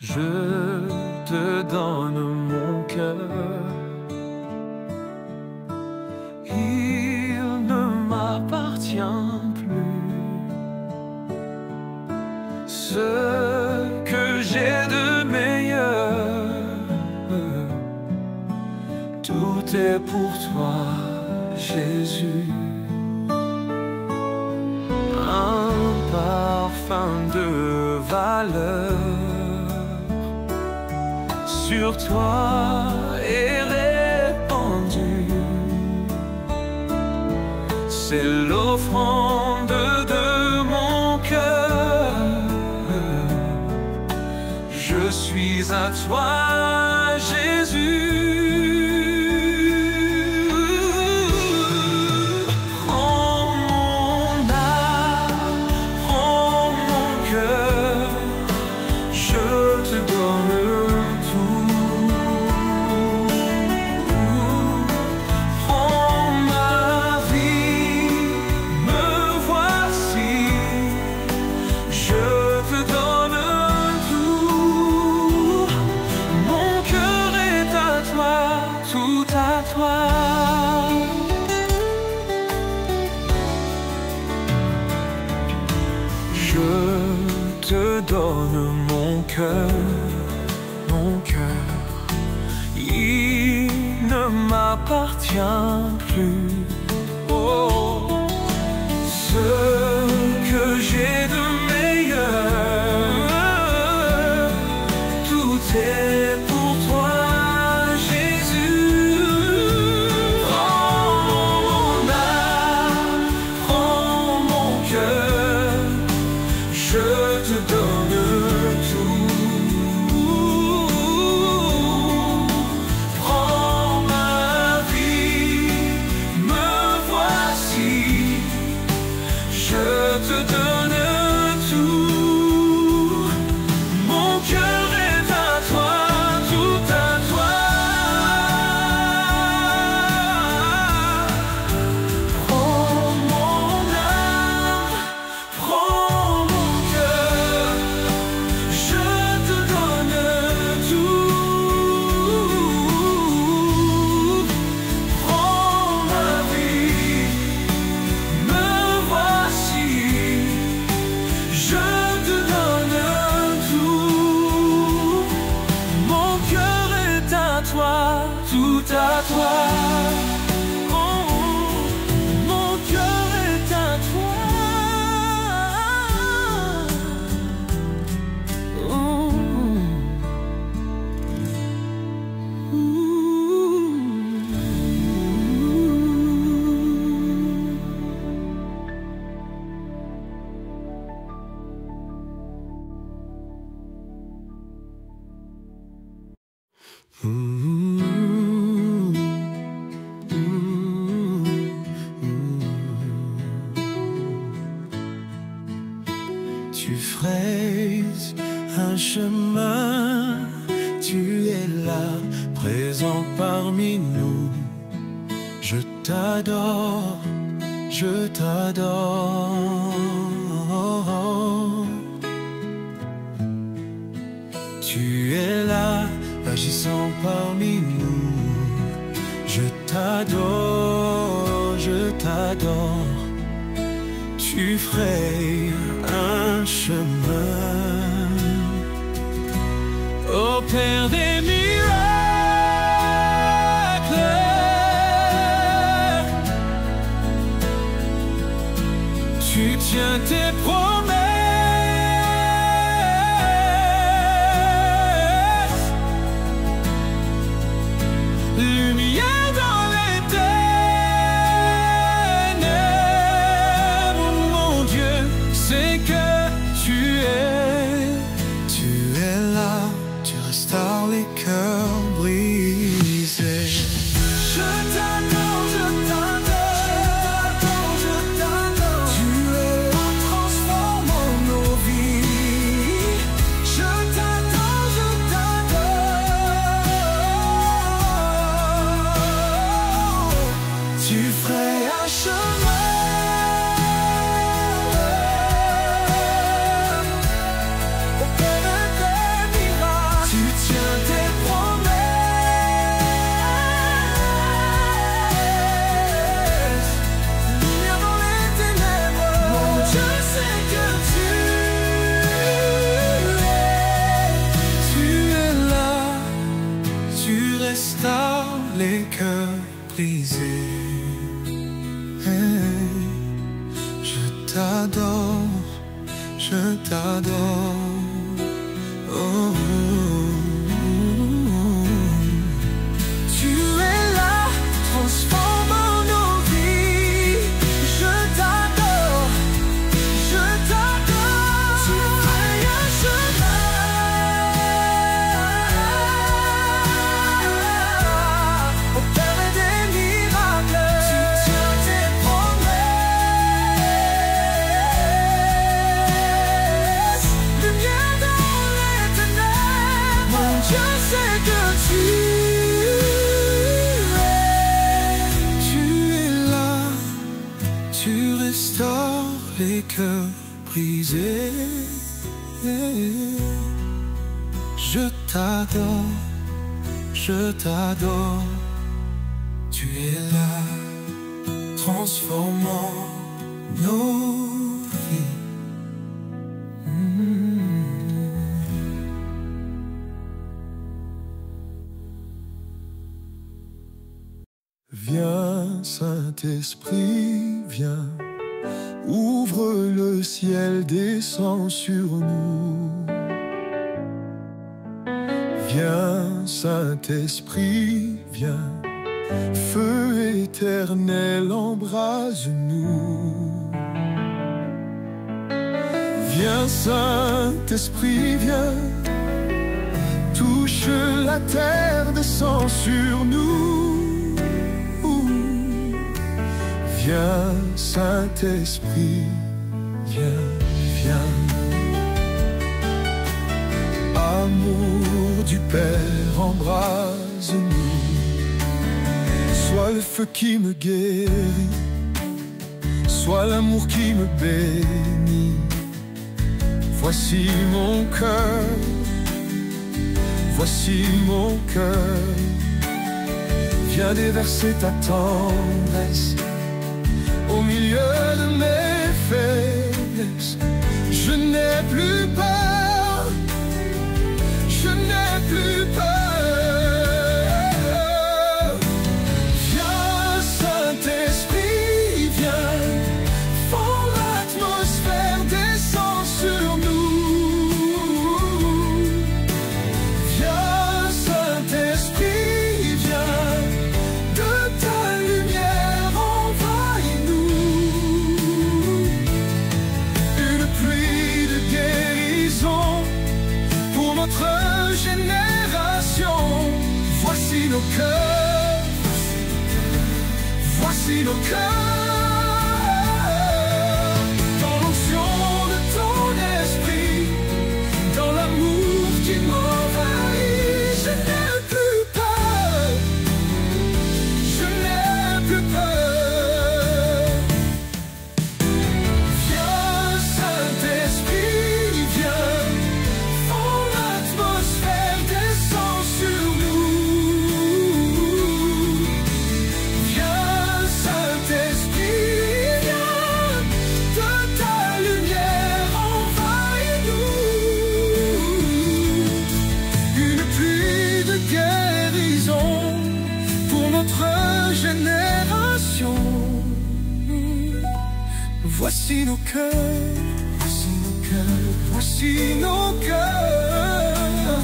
Je te donne mon cœur, il ne m'appartient plus. Ce que j'ai de meilleur, tout est pour toi, Jésus. Un parfum de valeur sur toi est répandu. C'est l'offrande de mon cœur. Je suis à toi, Jésus. Prends mon âme, prends mon cœur, je te donne tout. Prends ma vie, me voici, je te donne tout. Mon cœur est à toi, tout à toi. Je te donne mon cœur, il ne m'appartient plus. Oh, ce que j'ai de meilleur, tout est pour toi, Jésus. Prends mon âme, prends mon cœur, je te donne tout. Prends ma vie, me voici, je te donne tout. Mon cœur est à toi, tout à toi. Prends mon âme, prends mon cœur, je te donne tout. Prends ma vie, me voici, je te donne tout. Mon cœur est à toi, tout à toi. Oh, mon cœur est à toi. Oh. Tu frayes un chemin, tu es là, présent parmi nous. Je t'adore, je t'adore. Tu es là, agissant parmi nous. Je t'adore, je t'adore. Tu frayes un chemin, ô Père des miracles. Tu tiens tes promesses, lumière dans les ténèbres, mon Dieu, c'est que tu es là, tu restaures les cœurs. Tu tiens tes promesses. Lumière dans les ténèbres, mon Dieu, c'est que tu es là. Tu restaures les cœurs brisés. Je t'adore, je t'adore. Oh. Tu es là, transformant nos vies. Je t'adore, je t'adore. Tu fais un chemin, opérer des miracles. Tu tiens tes promesses. Lumière dans les ténèbres, mon Dieu, c'est que tu es là. Tu restaures les cœurs brisés. Je t'adore, je t'adore. Tu es là, transformant nos vies. Viens, Saint-Esprit, viens, ouvre le ciel, descend sur nous. Viens, Saint-Esprit, viens, feu éternel, embrase-nous. Viens, Saint-Esprit, viens, touche la terre, descend sur nous. Viens, Saint-Esprit, viens, viens. Amour du Père, embrase-nous. Sois le feu qui me guérit, sois l'amour qui me bénit. Voici mon cœur, voici mon cœur. Viens déverser ta tendresse au milieu de mes faiblesses. Je n'ai plus peur, je n'ai plus peur. Viens, Saint-Esprit, viens, fends l'atmosphère, descends sur nous. Viens, Saint-Esprit, viens, de ta lumière envahis-nous. Une pluie de guérison pour notre génération. Voici nos cœurs, voici nos cœurs. Dans l'onction de ton esprit, dans l'amour qui m'envahit, je n'ai plus peur, je n'ai plus peur. Viens, Saint-Esprit, viens, fends l'atmosphère, descends sur nous. Viens, Saint-Esprit, viens, de ta lumière envahis-nous. Une pluie de guérison pour notre génération. Voici nos cœurs, voici nos cœurs, voici nos cœurs.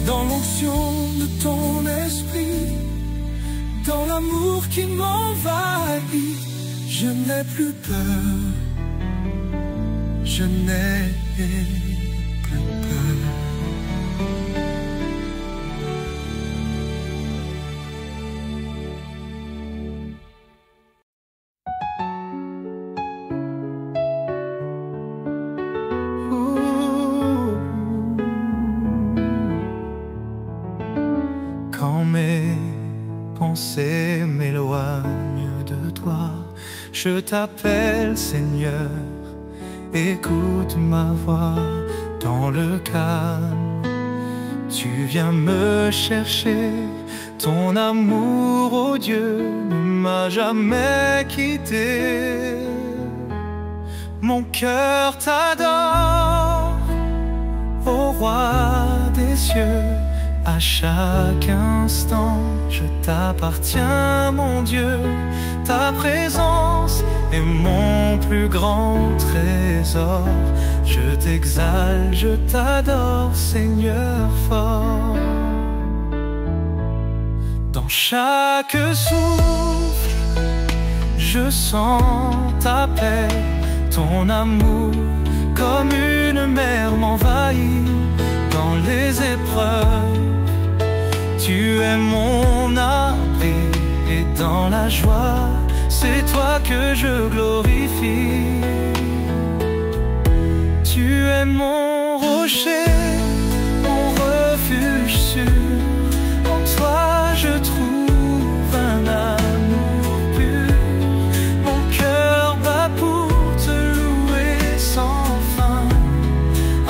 Dans l'onction de ton esprit, dans l'amour qui m'envahit, je n'ai plus peur, je n'ai plus peur. Quand mes pensées m'éloignent de toi, je t'appelle Seigneur, écoute ma voix dans le calme tu viens me chercher. Ton amour, ô Dieu, ne m'a jamais quitté. Mon cœur t'adore, ô roi des cieux. À chaque instant, je t'appartiens, mon Dieu. Ta présence est mon plus grand trésor. Je t'exalte, je t'adore, Seigneur fort. Dans chaque souffle, je sens ta paix. Ton amour, comme une mer, m'envahit. Dans les épreuves, tu es mon abri. Et dans la joie, c'est toi que je glorifie. Tu es mon rocher, mon refuge sûr. En toi je trouve un amour pur. Mon cœur bat pour te louer sans fin.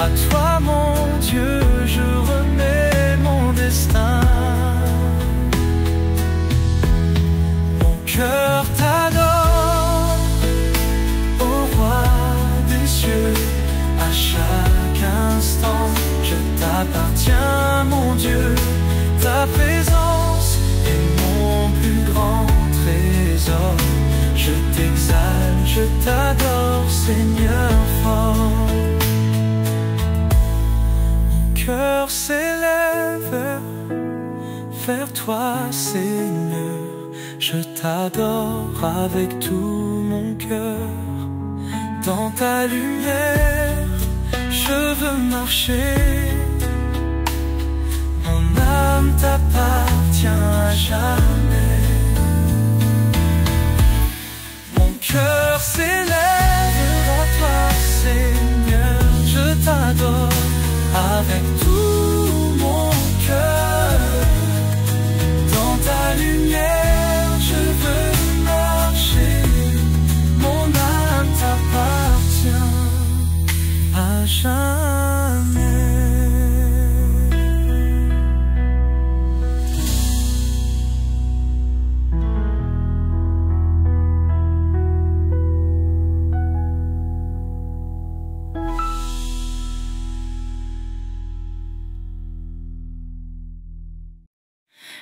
À toi mon Dieu, je remets mon destin. Mon cœur t'adore, ô roi des cieux. À chaque instant, je t'appartiens, mon Dieu. Ta présence est mon plus grand trésor. Je t'exalte, je t'adore, Seigneur fort. Mon cœur s'élève vers toi, Seigneur. Je t'adore avec tout mon cœur. Dans ta lumière, je veux marcher. Mon âme t'appartient à jamais. Mon cœur s'élève à toi, Seigneur. Je t'adore avec tout mon cœur. Dans ta lumière, je veux marcher. Mon âme t'appartient à jamais.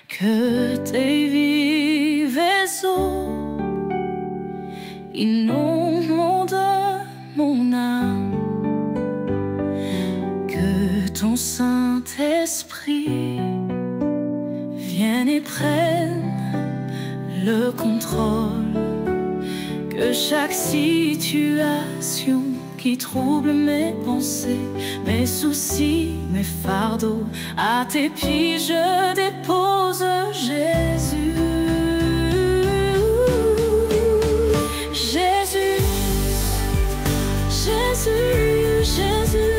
Que tes vives eaux inondent mon âme, que ton Saint-Esprit vienne et prenne le contrôle, que chaque situation qui trouble mes pensées, mes soucis, mes fardeaux, à tes pieds je dépose, Jésus. Jésus, Jésus, Jésus,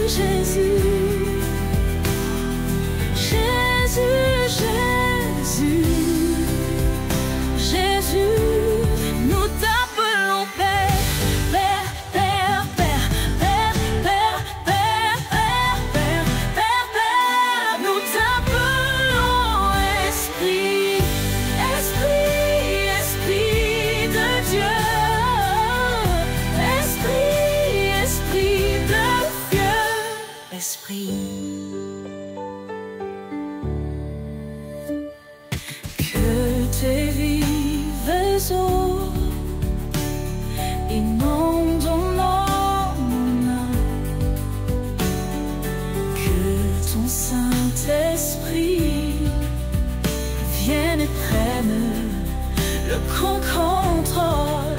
Jésus, Jésus, Jésus, Jésus, nous t'appelons Père, Père, Père, Père, Père, Père, Père, Père, Père, Père, Père, nous t'appelons Esprit, Esprit, Esprit de Dieu, Esprit, Esprit de Dieu, Esprit. Que tes vives eaux inondent mon âme, que ton Saint-Esprit vienne et prenne le contrôle,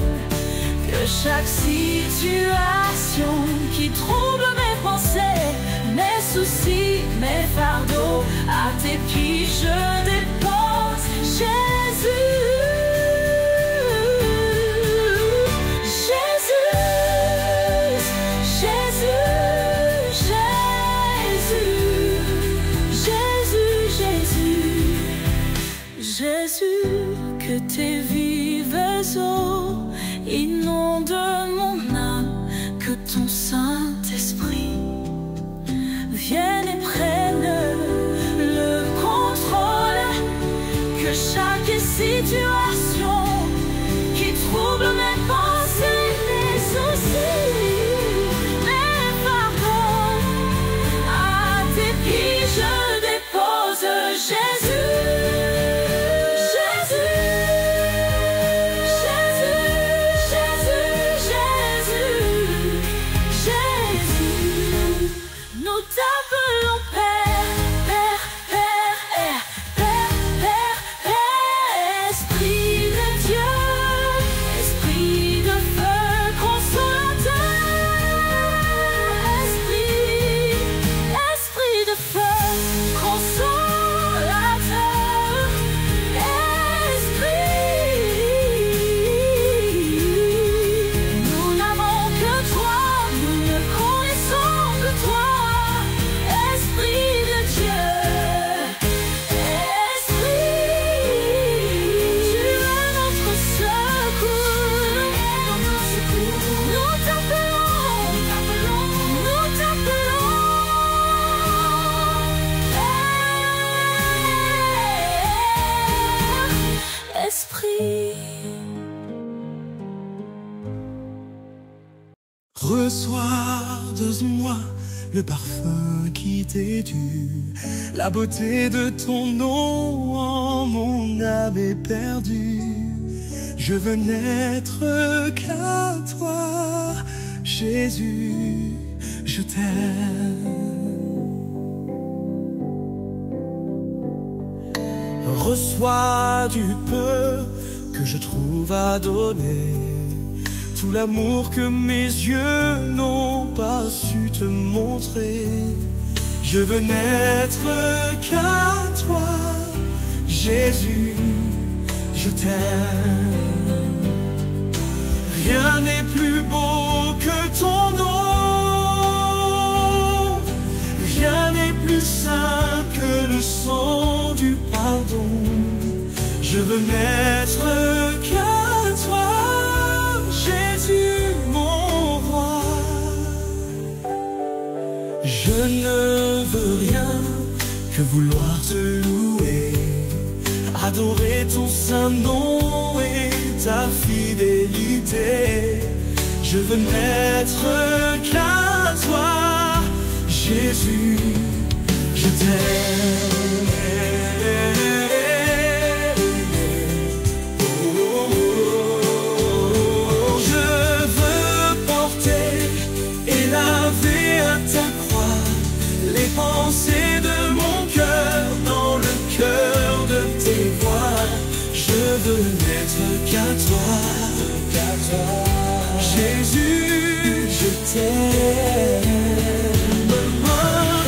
que chaque situation qui trouble mes pensées, mes soucis, mes fardeaux, à tes pieds je dépose, Jésus. Jésus, Jésus, Jésus, Jésus, Jésus, Jésus, que tes vives eaux inondent mon âme, que ton Saint-Esprit vienne et prenne chaque situation qui trouble mes pensées, mes soucis, mes fardeaux. À tes pieds je dépose Jésus. Reçois de moi le parfum qui t'est dû, la beauté de ton nom en mon âme est perdue. Je veux n'être qu'à toi, Jésus, je t'aime. Reçois du peu que je trouve à donner, tout l'amour que mes yeux n'ont pas su te montrer. Je veux n'être qu'à toi, Jésus, je t'aime. Rien n'est plus beau que ton nom, rien n'est plus saint que le sang du pardon. Je veux n'être qu'à toi, Jésus, mon roi. Je ne veux rien que vouloir te louer, adorer ton saint nom et ta fidélité. Je veux n'être qu'à toi, Jésus, je t'aime. Pensées de mon cœur dans le cœur de tes voix. Je veux n'être qu'à toi, Jésus, je t'aime.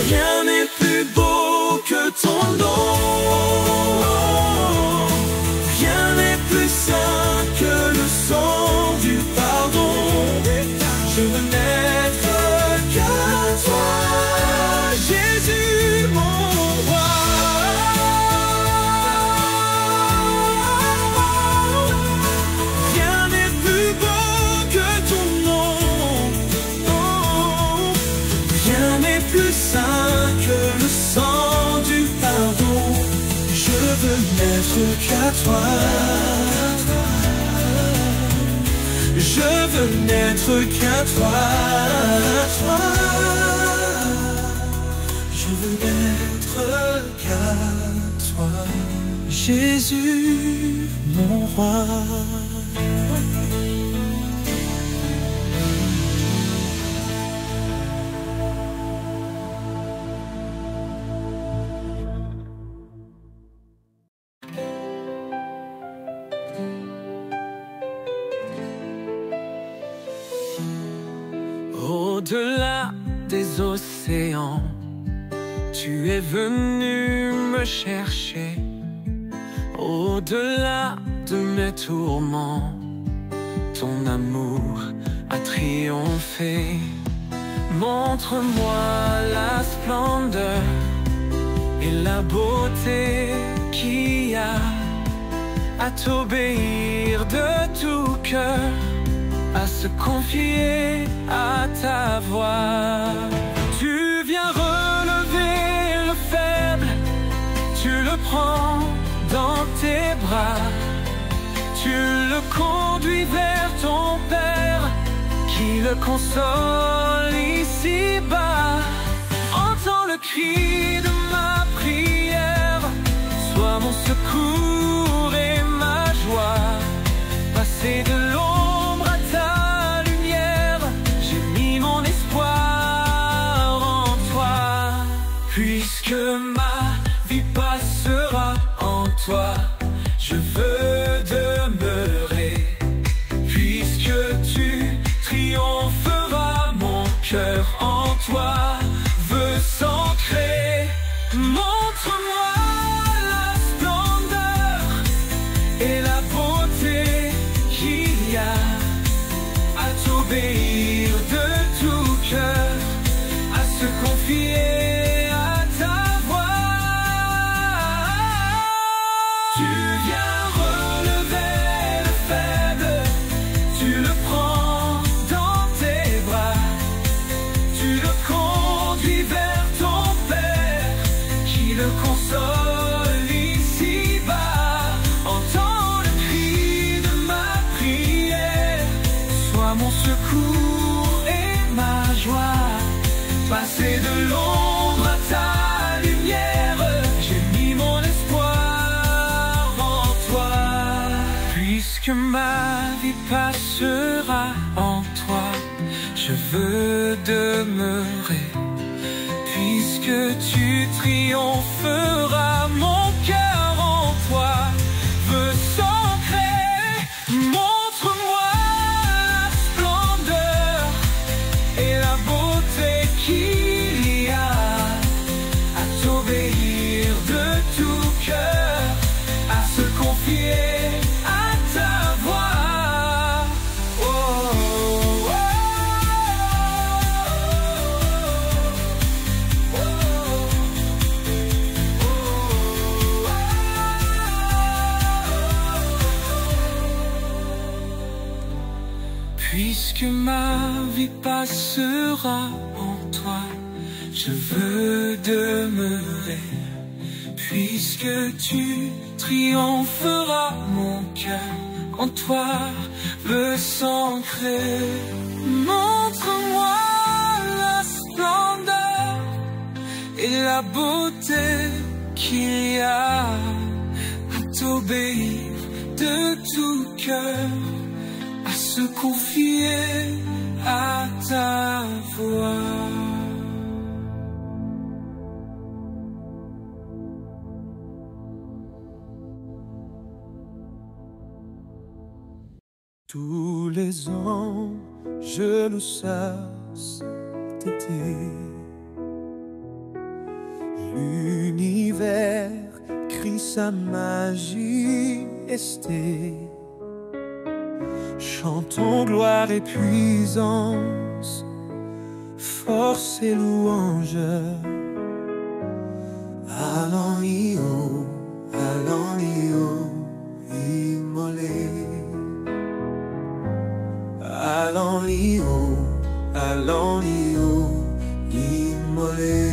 Rien n'est plus beau que ton nom, rien n'est plus saint que le sang du pardon. Je veux n'être qu'à toi, Jésus, mon roi. Rien n'est plus beau que ton nom, oh. Rien n'est plus saint que le sang du pardon. Je veux n'être qu'à toi, je veux n'être qu'à toi, je veux n'être qu'à toi, Jésus, mon roi. Au-delà des océans, tu es venu me chercher. Au-delà de mes tourments, ton amour a triomphé. Montre-moi la splendeur et la beauté qu'il y a à t'obéir de tout cœur, à se confier à ta voix. Tu viens relever le faible, tu le prends dans tes bras. Tu le conduis vers ton Père, qui le console ici-bas. Entends le cri de ma prière, sois mon secours et ma joie. Passer de l'ombre à ta lumière, j'ai mis mon espoir en toi. Puisque ma vie passera en toi, je veux demeurer. Puisque tu triompheras, mon cœur en toi veut s'ancrer. Montre-moi la splendeur et la beauté qu'il y a à t'obéir de tout cœur, à se confier à ta voix. Tu viens relever le faible, tu le prends dans tes bras, tu le conduis vers ton Père, qui le console ici-bas. Entends le cri de ma prière, sois mon secours et ma joie. Passer de l'ombre à ta lumière, j'ai mis mon espoir en toi. Puisque ma vie passera en toi, je veux demeurer. Puisque tu triompheras, mon cœur en toi veut s'ancrer. Montre-moi la splendeur et la beauté qu'il y a à t'obéir de tout cœur, à se confier à ta voix. Oh, oh, oh, Puisque ma vie passera en toi, je veux demeurer. Puisque tu triompheras, mon cœur en toi veut s'ancrer. Montre-moi la splendeur et la beauté qu'il y a à t'obéir de tout cœur, à se confier à ta voix. Tous les ans, je nous chasse d'été. L'univers crie sa majesté. Chantons gloire et puissance, force et louange. Allons-y-oh, allons-y-oh, immolé. Allons-y-oh, allons-y-oh, immolé.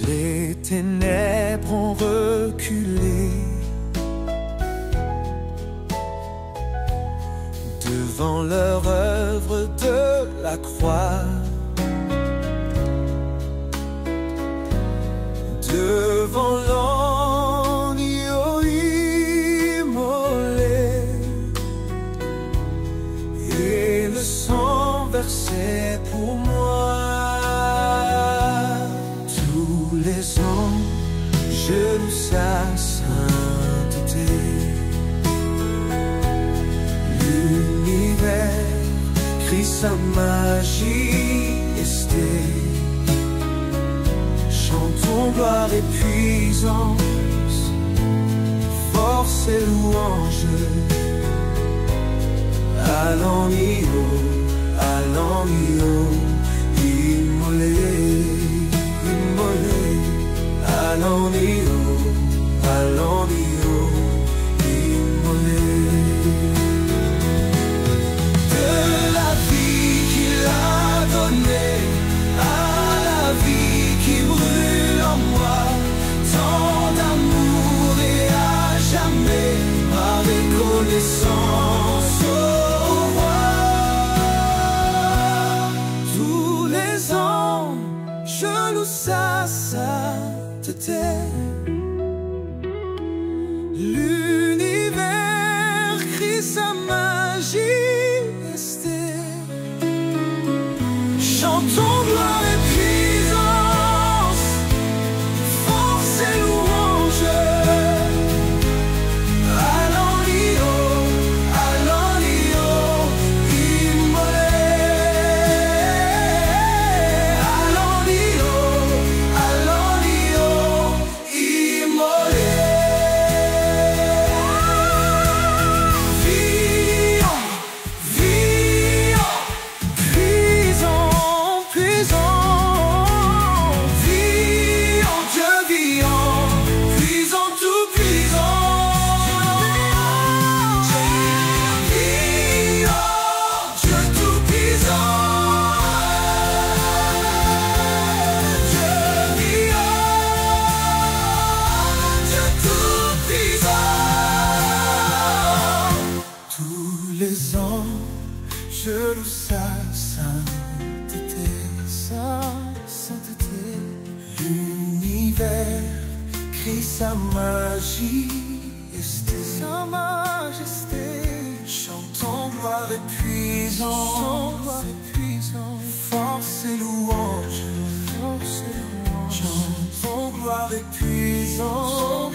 Les ténèbres ont reculé devant leur œuvre de la croix, devant l'agneau immolé et le sang versé pour moi. Tous les ans, je loue sa sainteté. L'univers crie sa majesté. Chantons gloire et puissance, force et louange. Allons-y-oh, allons-y-oh, immolé, immolé. Allons-y-oh, allons-y-oh, immolé. De la vie qu'il a donnée à la vie qui brûle en moi, tant d'amour puissance au roi. Tous les ans, je loue sa sainteté. L'univers crie sa majesté. Chantons gloire et puissance, force et louange. Allons-y-o, allons-y-o, immolé. Allons-y-o, allons-y-o, immolé. Vivons, vivons, puissons, puissons. Vivons, Dieu vivant, puissant, tout puissant. Vivant, Dieu tout puissant. Dieu vivant, Dieu tout puissant. Tous les ans, je loue sa sainteté, sa sainteté. L'univers crie sa majesté, sa majesté. Chantons gloire et puissance, force et louange, force et louange. Chantons gloire et puissance,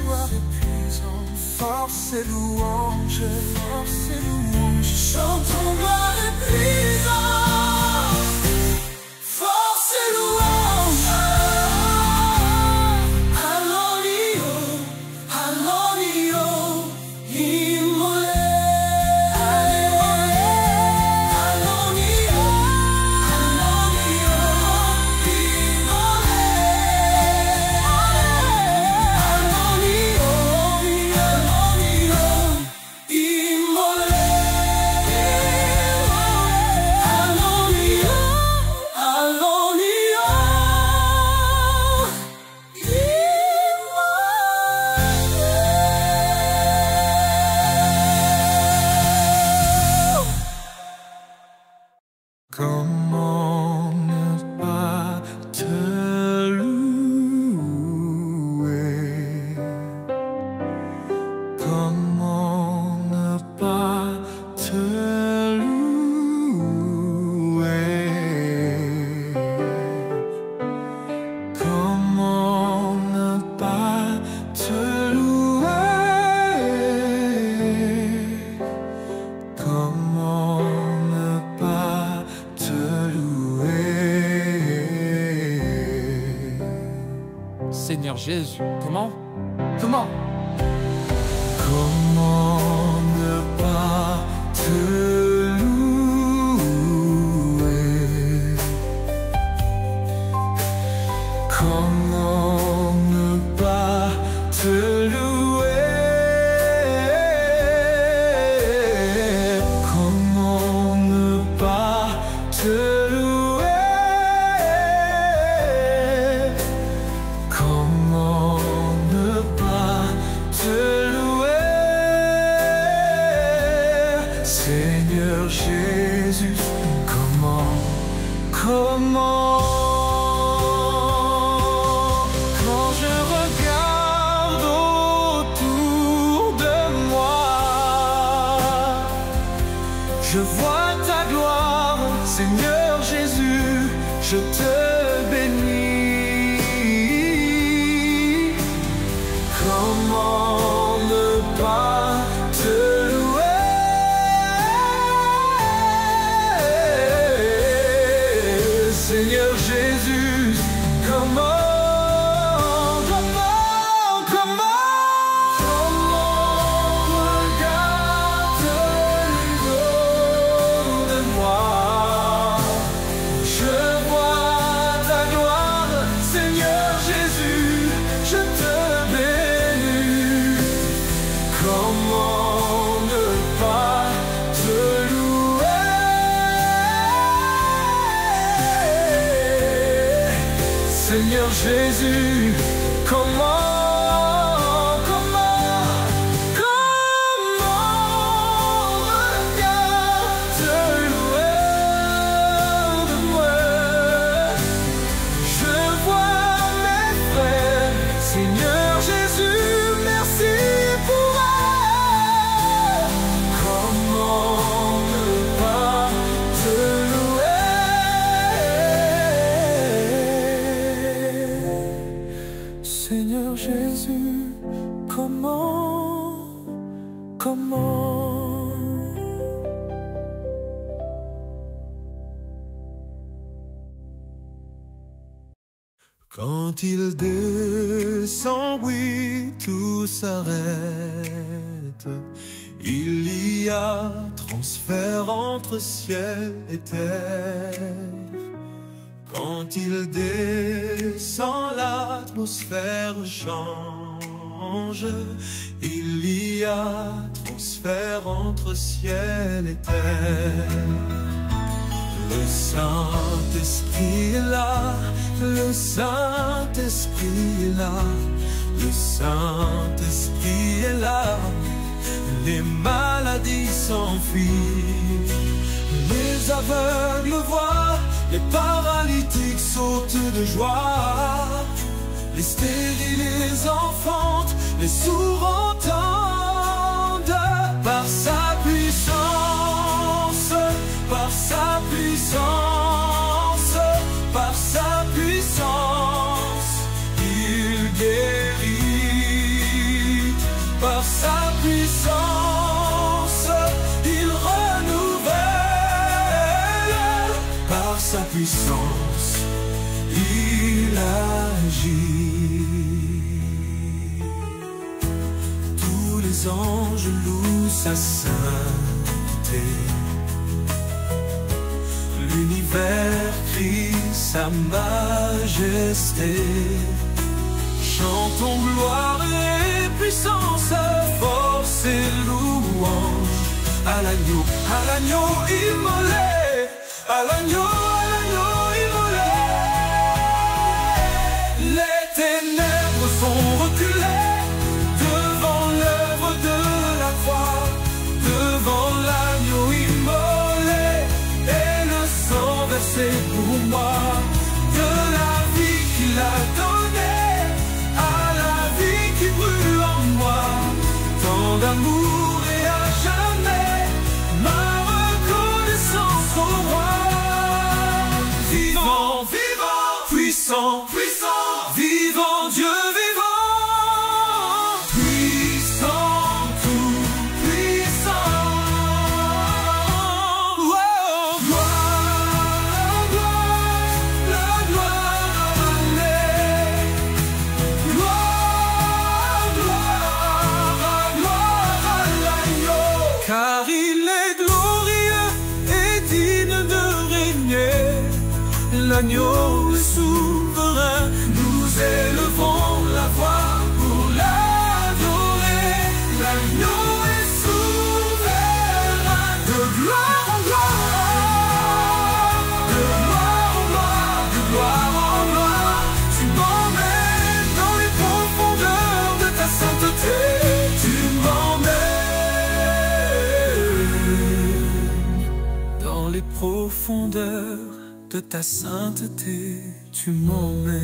force et louange, force et louange. Chantons gloire et puissance, force et louange. Allons-y-o, allons-y-o, immolé. Allons-y-o, allons-y-o, immolé. Allons-y-o, allons-y-o, immolé. Allons-y-o, allons-y-o, Comment ne pas te louer? Comment ne pas te louer? Comment ne pas te louer? Comment ne pas te louer? Seigneur Jésus, comment? Comment? Comment ne pas te louer? Comment ne pas te louer? Comment ne pas te louer? Comment ne pas te louer? Seigneur Jésus, comment? Quand je regarde autour de moi, je vois ta gloire, Seigneur Jésus, je te bénis. Comment ne pas te louer? Seigneur Jésus, comment regarde autour de moi, je vois ta gloire, Seigneur Jésus, je te bénis. Comment ne pas te louer? Seigneur Jésus, comment Seigneur Jésus, comment Quand il descend, oui, tout s'arrête. Il y a transfert entre ciel et terre. Quand il descend, l'atmosphère change. Il y a transfert entre ciel et terre. Le Saint-Esprit est là, le Saint-Esprit est là, le Saint-Esprit est là. Les maladies s'enfuient, les aveugles voient, les paralytiques sautent de joie, les stériles les enfantent, les sourds entendent. Par sa puissance, par sa puissance, par sa puissance, il guérit. Par sa puissance, il renouvelle. Par sa puissance, il agit. Tous les anges louent sa sainteté. L'univers crie sa majesté. Chantons gloire et puissance, force et louange à l'agneau immolé, à l'agneau immolé. Les ténèbres sont reculées devant l'œuvre de la croix, devant l'agneau immolé et le sang versé pour moi. De la vie qu'il a donnée à la vie qui brûle en moi, tant d'amour et à jamais ma reconnaissance au roi. Vivant, vivant, puissant, puissant, vivant Dieu vivant, puissant, tout puissant. Oh, gloire, gloire, la gloire à gloire, gloire à l'agneau. Car il est glorieux et digne de régner. L'agneau est souverain, nous élevons la voix pour l'adorer. L'agneau est souverain, de gloire en gloire, de gloire en gloire, de gloire en gloire. Tu m'emmènes dans les profondeurs de ta sainteté. Tu m'emmènes dans les profondeurs de ta sainteté. Tu m'emmènes.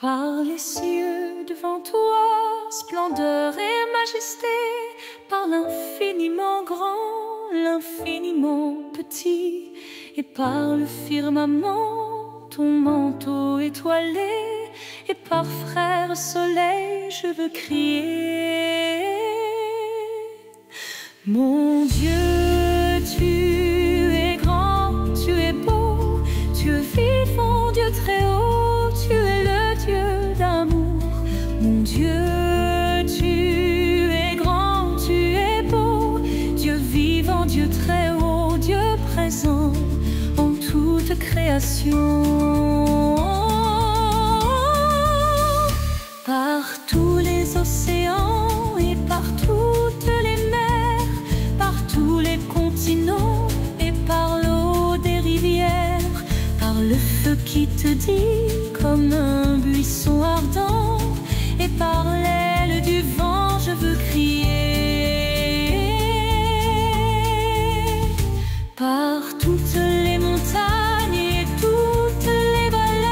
Par les cieux devant toi, splendeur et majesté, par l'infiniment grand, l'infiniment petit, et par le firmament, ton manteau étoilé, et par frère soleil, je veux crier. Mon Dieu, tu es grand, tu es beau, tu es vivant, Dieu très haut, tu es le Dieu d'amour. Mon Dieu, tu es grand, tu es beau, Dieu vivant, Dieu très haut, Dieu présent en toute création. Par tous les océans et par toutes les mers, par tous les continents et par l'eau des rivières, par le feu qui te dit comme un buisson ardent, et par l'aile du vent je veux crier. Par toutes les montagnes et toutes les vallées,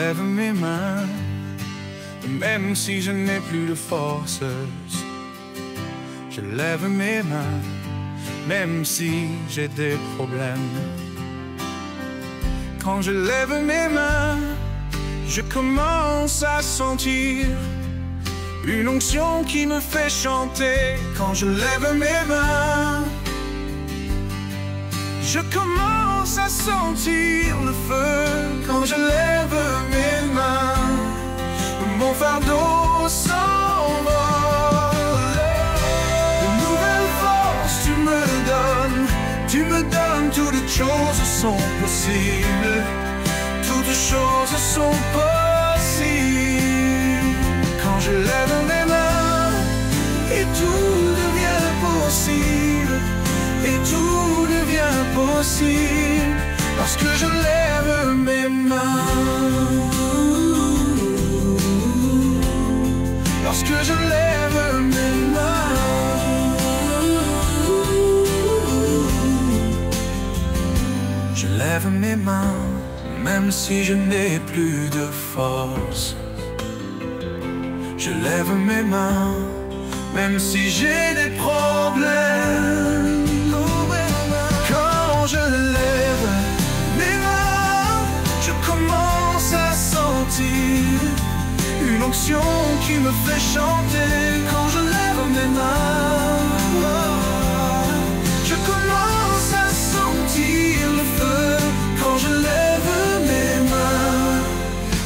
lève mes mains, même si je n'ai plus de force. Je lève mes mains, même si j'ai des problèmes. Quand je lève mes mains, je commence à sentir une onction qui me fait chanter. Quand je lève mes mains, je commence à sentir le feu. Quand je lève mes mains, mon fardeau s'envole. De nouvelles forces tu me donnes, toutes choses sont possibles. Toutes choses sont possibles. Quand je lève mes mains, et tout devient possible. Et tout devient possible lorsque je lève mes mains. Lorsque je lève mes mains, je lève mes mains, même si je n'ai plus de force. Je lève mes mains, même si j'ai des problèmes. Quand je lève mes mains, je commence à sentir une onction qui me fait chanter. Quand je lève mes mains, je commence à sentir le feu. Quand je lève mes mains,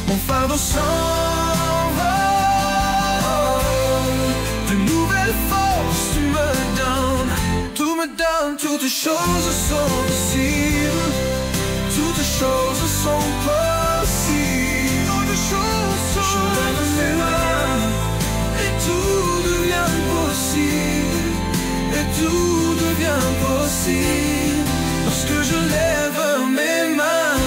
mon fardeau s'envole. De nouvelles forces tu me donnes, toutes choses sont possibles. Toutes choses sont possibles. Toutes choses sont je lève mes mains, et tout devient possible. Et tout devient possible lorsque je lève mes mains.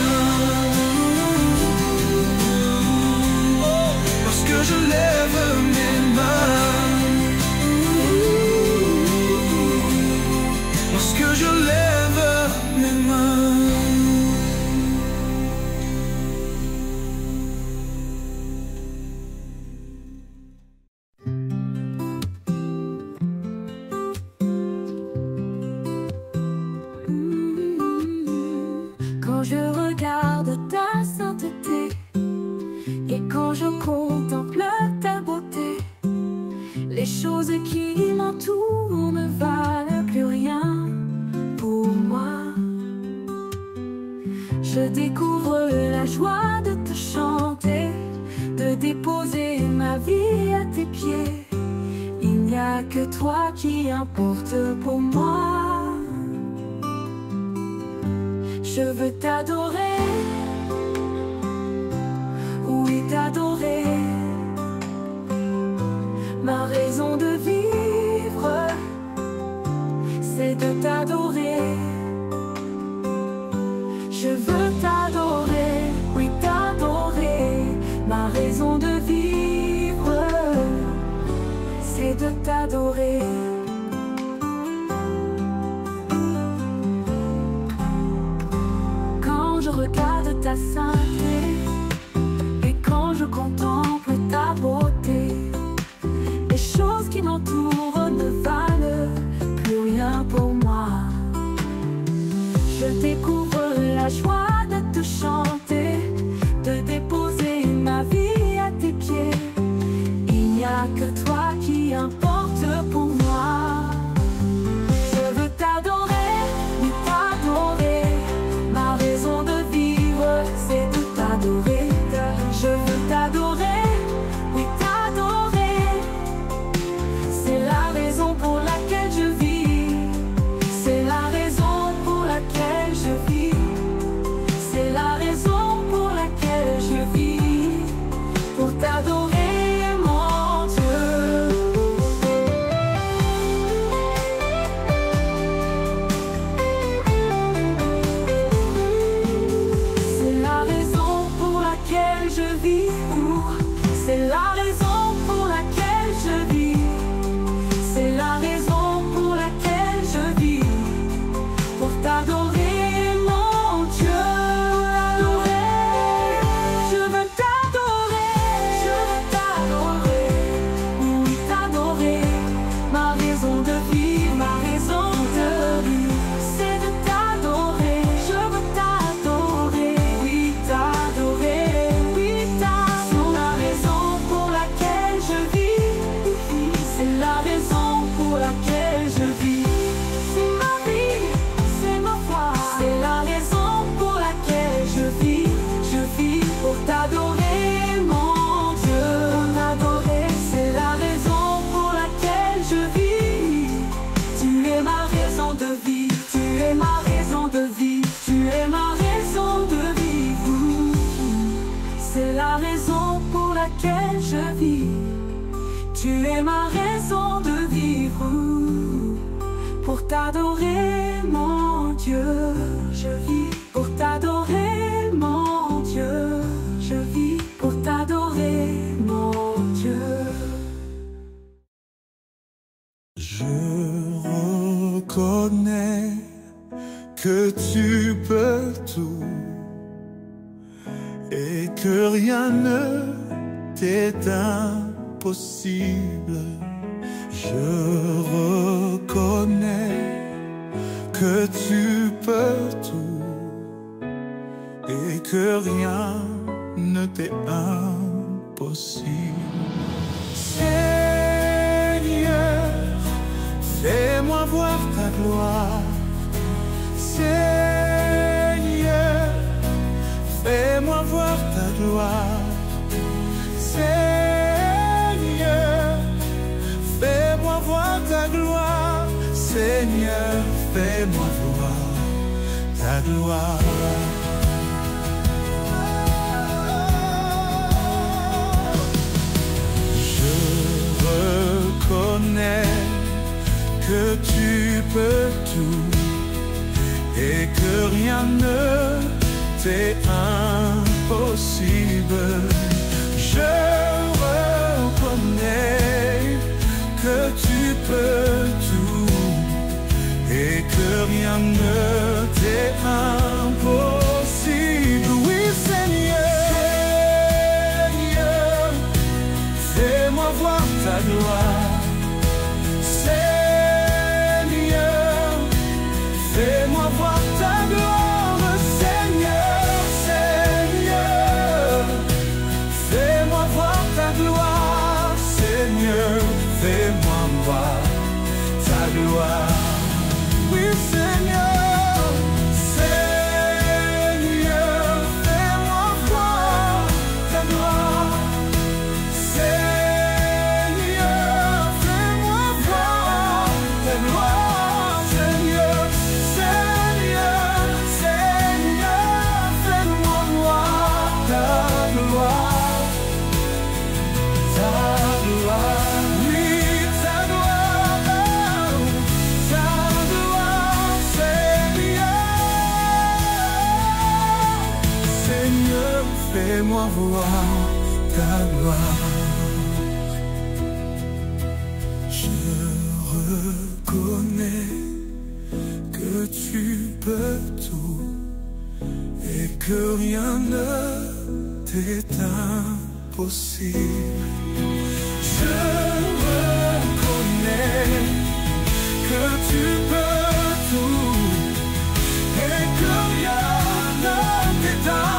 Lorsque je lève mes mains. Lorsque je lève mes mains. Quand je regarde ta sainteté et quand je contemple ta beauté, les choses qui m'entourent ne valent plus rien pour moi. Je découvre la joie de te chanter, de déposer ma vie à tes pieds. Il n'y a que toi qui importe pour moi. Je veux t'adorer, oui t'adorer. Ma raison de vivre, c'est de t'adorer. Je veux t'adorer, oui t'adorer. Ma raison de vivre, c'est de t'adorer. Quand je regarde ta sainteté et quand je contemple ta beauté, les choses qui m'entourent ne valent plus rien pour moi. Je découvre la joie de te chanter, de déposer ma vie à tes pieds. Il n'y a que toi qui importe pour moi. Je veux t'adorer, oui t'adorer. Ma raison de vivre, c'est de t'adorer. Je veux t'adorer, oui t'adorer. C'est la raison pour laquelle je vis. C'est la raison pour laquelle je vis. C'est la raison laquelle je vis. Tu es ma raison de vivre. Pour t'adorer, mon Dieu, je vis. Pour t'adorer, mon Dieu, je vis. Pour t'adorer, mon Dieu. Je reconnais que tu peux tout et que rien ne t'est impossible. Je reconnais que tu peux tout et que rien ne t'est impossible. Seigneur, fais-moi voir ta gloire. Seigneur, fais-moi voir ta gloire. Seigneur, fais-moi voir ta gloire. Seigneur, fais-moi voir ta gloire. Je reconnais que tu peux tout et que rien ne t'est impossible. Je reconnais que tu peux tout et que rien ne t'est impossible. Oui, Seigneur, Seigneur, fais-moi voir ta gloire. Fais-moi voir ta gloire, Seigneur, Seigneur. Fais-moi voir ta gloire, Seigneur. Fais-moi voir ta gloire. Oui, Seigneur, Seigneur. Fais-moi voir ta gloire, Seigneur. Fais-moi voir ta gloire. Fais-moi voir ta gloire. Je reconnais que tu peux tout et que rien ne t'est impossible. Je reconnais que tu peux tout et que rien ne t'est impossible.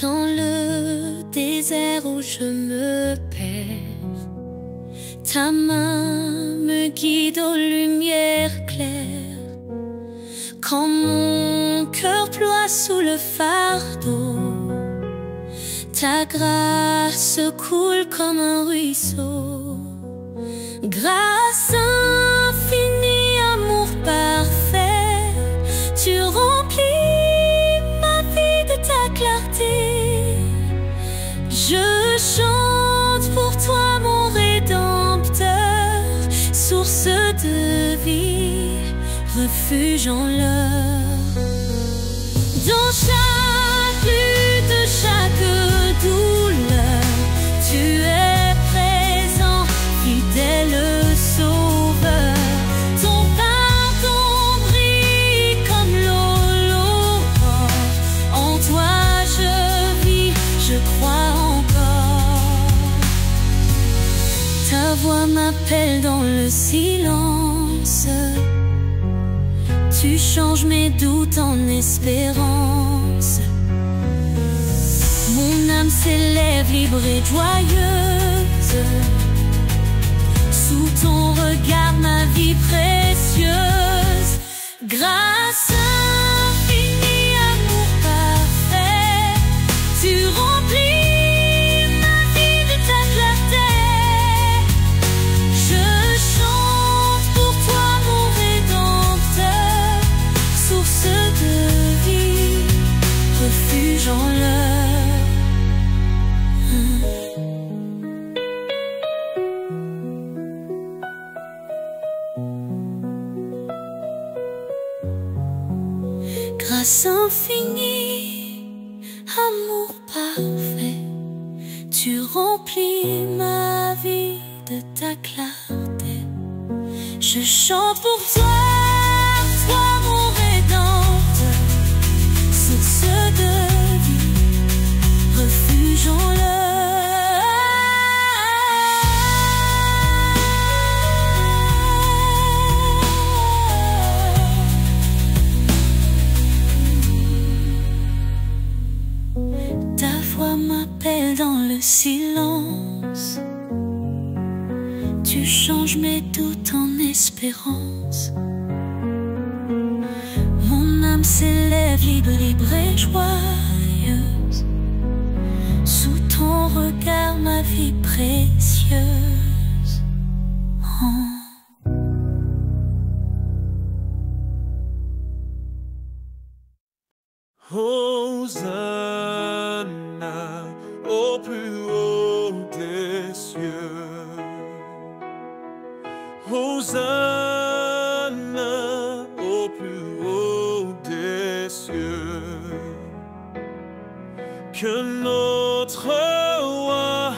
Dans le désert où je me perds, ta main me guide aux lumières claires. Quand mon cœur ploie sous le fardeau, ta grâce coule comme un ruisseau. Grâce infinie, amour parfait, tu remplis ma vie de ta clarté. refuge en l'heure. Dans chaque lutte, chaque douleur, tu es présent, fidèle sauveur. Ton pardon brille comme l'aurore. En toi je vis, je crois encore. Ta voix m'appelle dans le silence. Tu changes mes doutes en espérance. Mon âme s'élève libre et joyeuse. Sous ton regard ma vie précieuse. Grâce infinie, amour parfait, tu remplis ma vie de ta clarté. Je chante pour toi mon Rédempteur, source de vie, refuge en l'heure. Grâce infinie, amour parfait, tu remplis ma vie de ta clarté. Je chante pour toi, toi mon Rédempteur, source de vie, refuge en l'heure. Ta voix m'appelle dans le silence. Tu changes mes doutes en espérance. Mon âme s'élève libre, libre et joyeuse. Sous ton regard ma vie précieuse. Hosanna au plus haut des cieux. Hosanna au plus haut des cieux. Que notre roi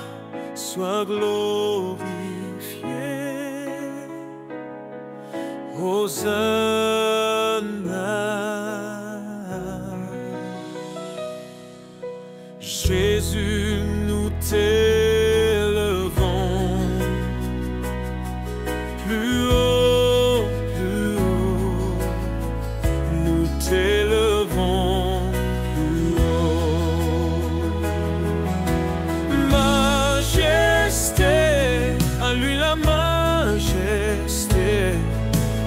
soit glorifié. Hosanna. Jésus, nous t'élevons plus haut, nous t'élevons plus haut. Majesté, à lui la majesté,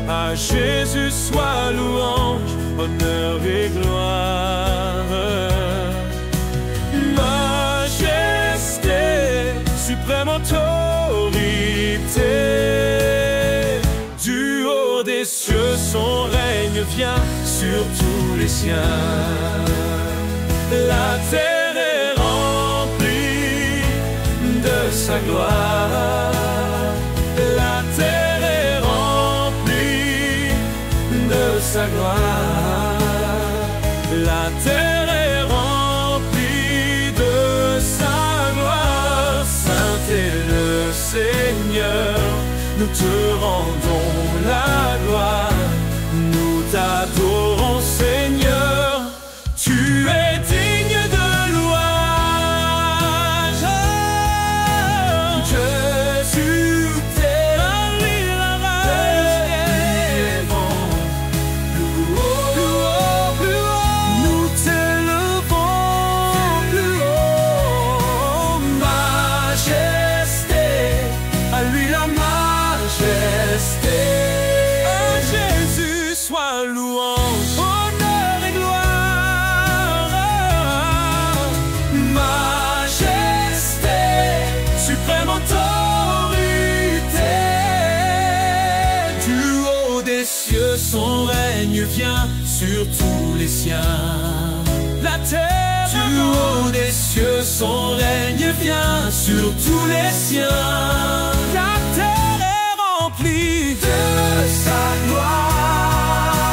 à Jésus soit louange, honneur et gloire. Suprême autorité, du haut des cieux son règne vient sur tous les siens. La terre est remplie de sa gloire. La terre est remplie de sa gloire. La terre est remplie de sa gloire. Saint est le Seigneur, nous te rendons la gloire. Nous t'adorons Seigneur, tu es digne de louange. Jésus, t'es la lui la élevons plus haut, plus haut, plus haut. Nous t'élevons plus haut. Majesté, à lui la majesté. À Jésus soit louange, honneur et gloire. Majesté, suprême autorité, du haut des cieux son règne vient sur tous les siens. La terre, du haut des cieux son règne vient sur tous les siens. La terre est remplie de sa gloire.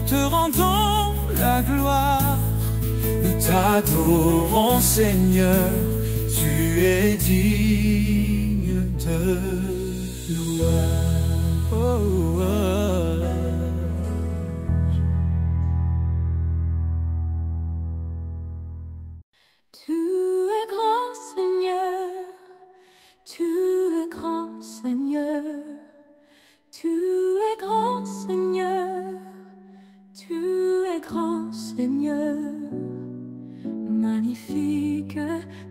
te rendons la gloire. Nous t'adorons, Seigneur, tu es digne de louange. Oh, oh. Tu es grand, Seigneur, tu es grand, Seigneur, tu es grand, Seigneur, tu es grand, Seigneur, magnifique,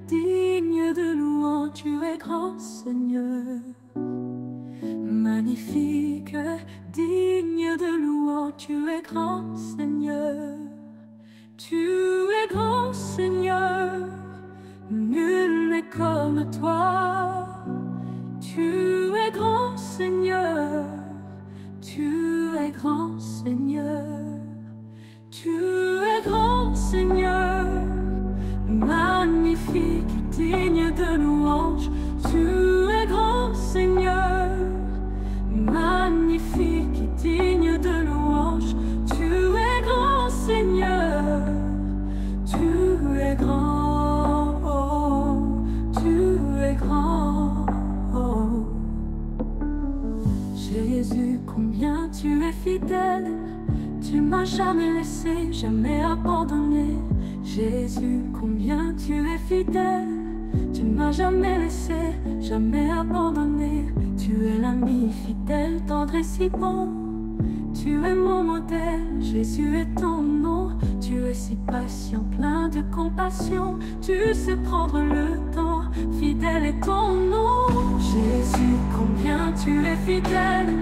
digne de louange, tu es grand, Seigneur, magnifique, digne de louange, tu es grand, Seigneur. Tu es grand, Seigneur, nul n'est comme toi. Tu es grand, Seigneur, tu es grand, Seigneur. Tu es grand, Seigneur, magnifique, digne de louange. Tu es grand, Seigneur, magnifique, digne de louange. Tu es grand, Seigneur, tu es grand, oh, tu es grand, oh. Jésus, combien tu es fidèle, tu m'as jamais laissé, jamais abandonné. Jésus, combien tu es fidèle, tu m'as jamais laissé, jamais abandonné. Tu es l'ami fidèle, tendre et si bon. Tu es mon modèle, Jésus est ton nom. Tu es si patient, plein de compassion. Tu sais prendre le temps, fidèle est ton nom. Jésus, combien tu es fidèle,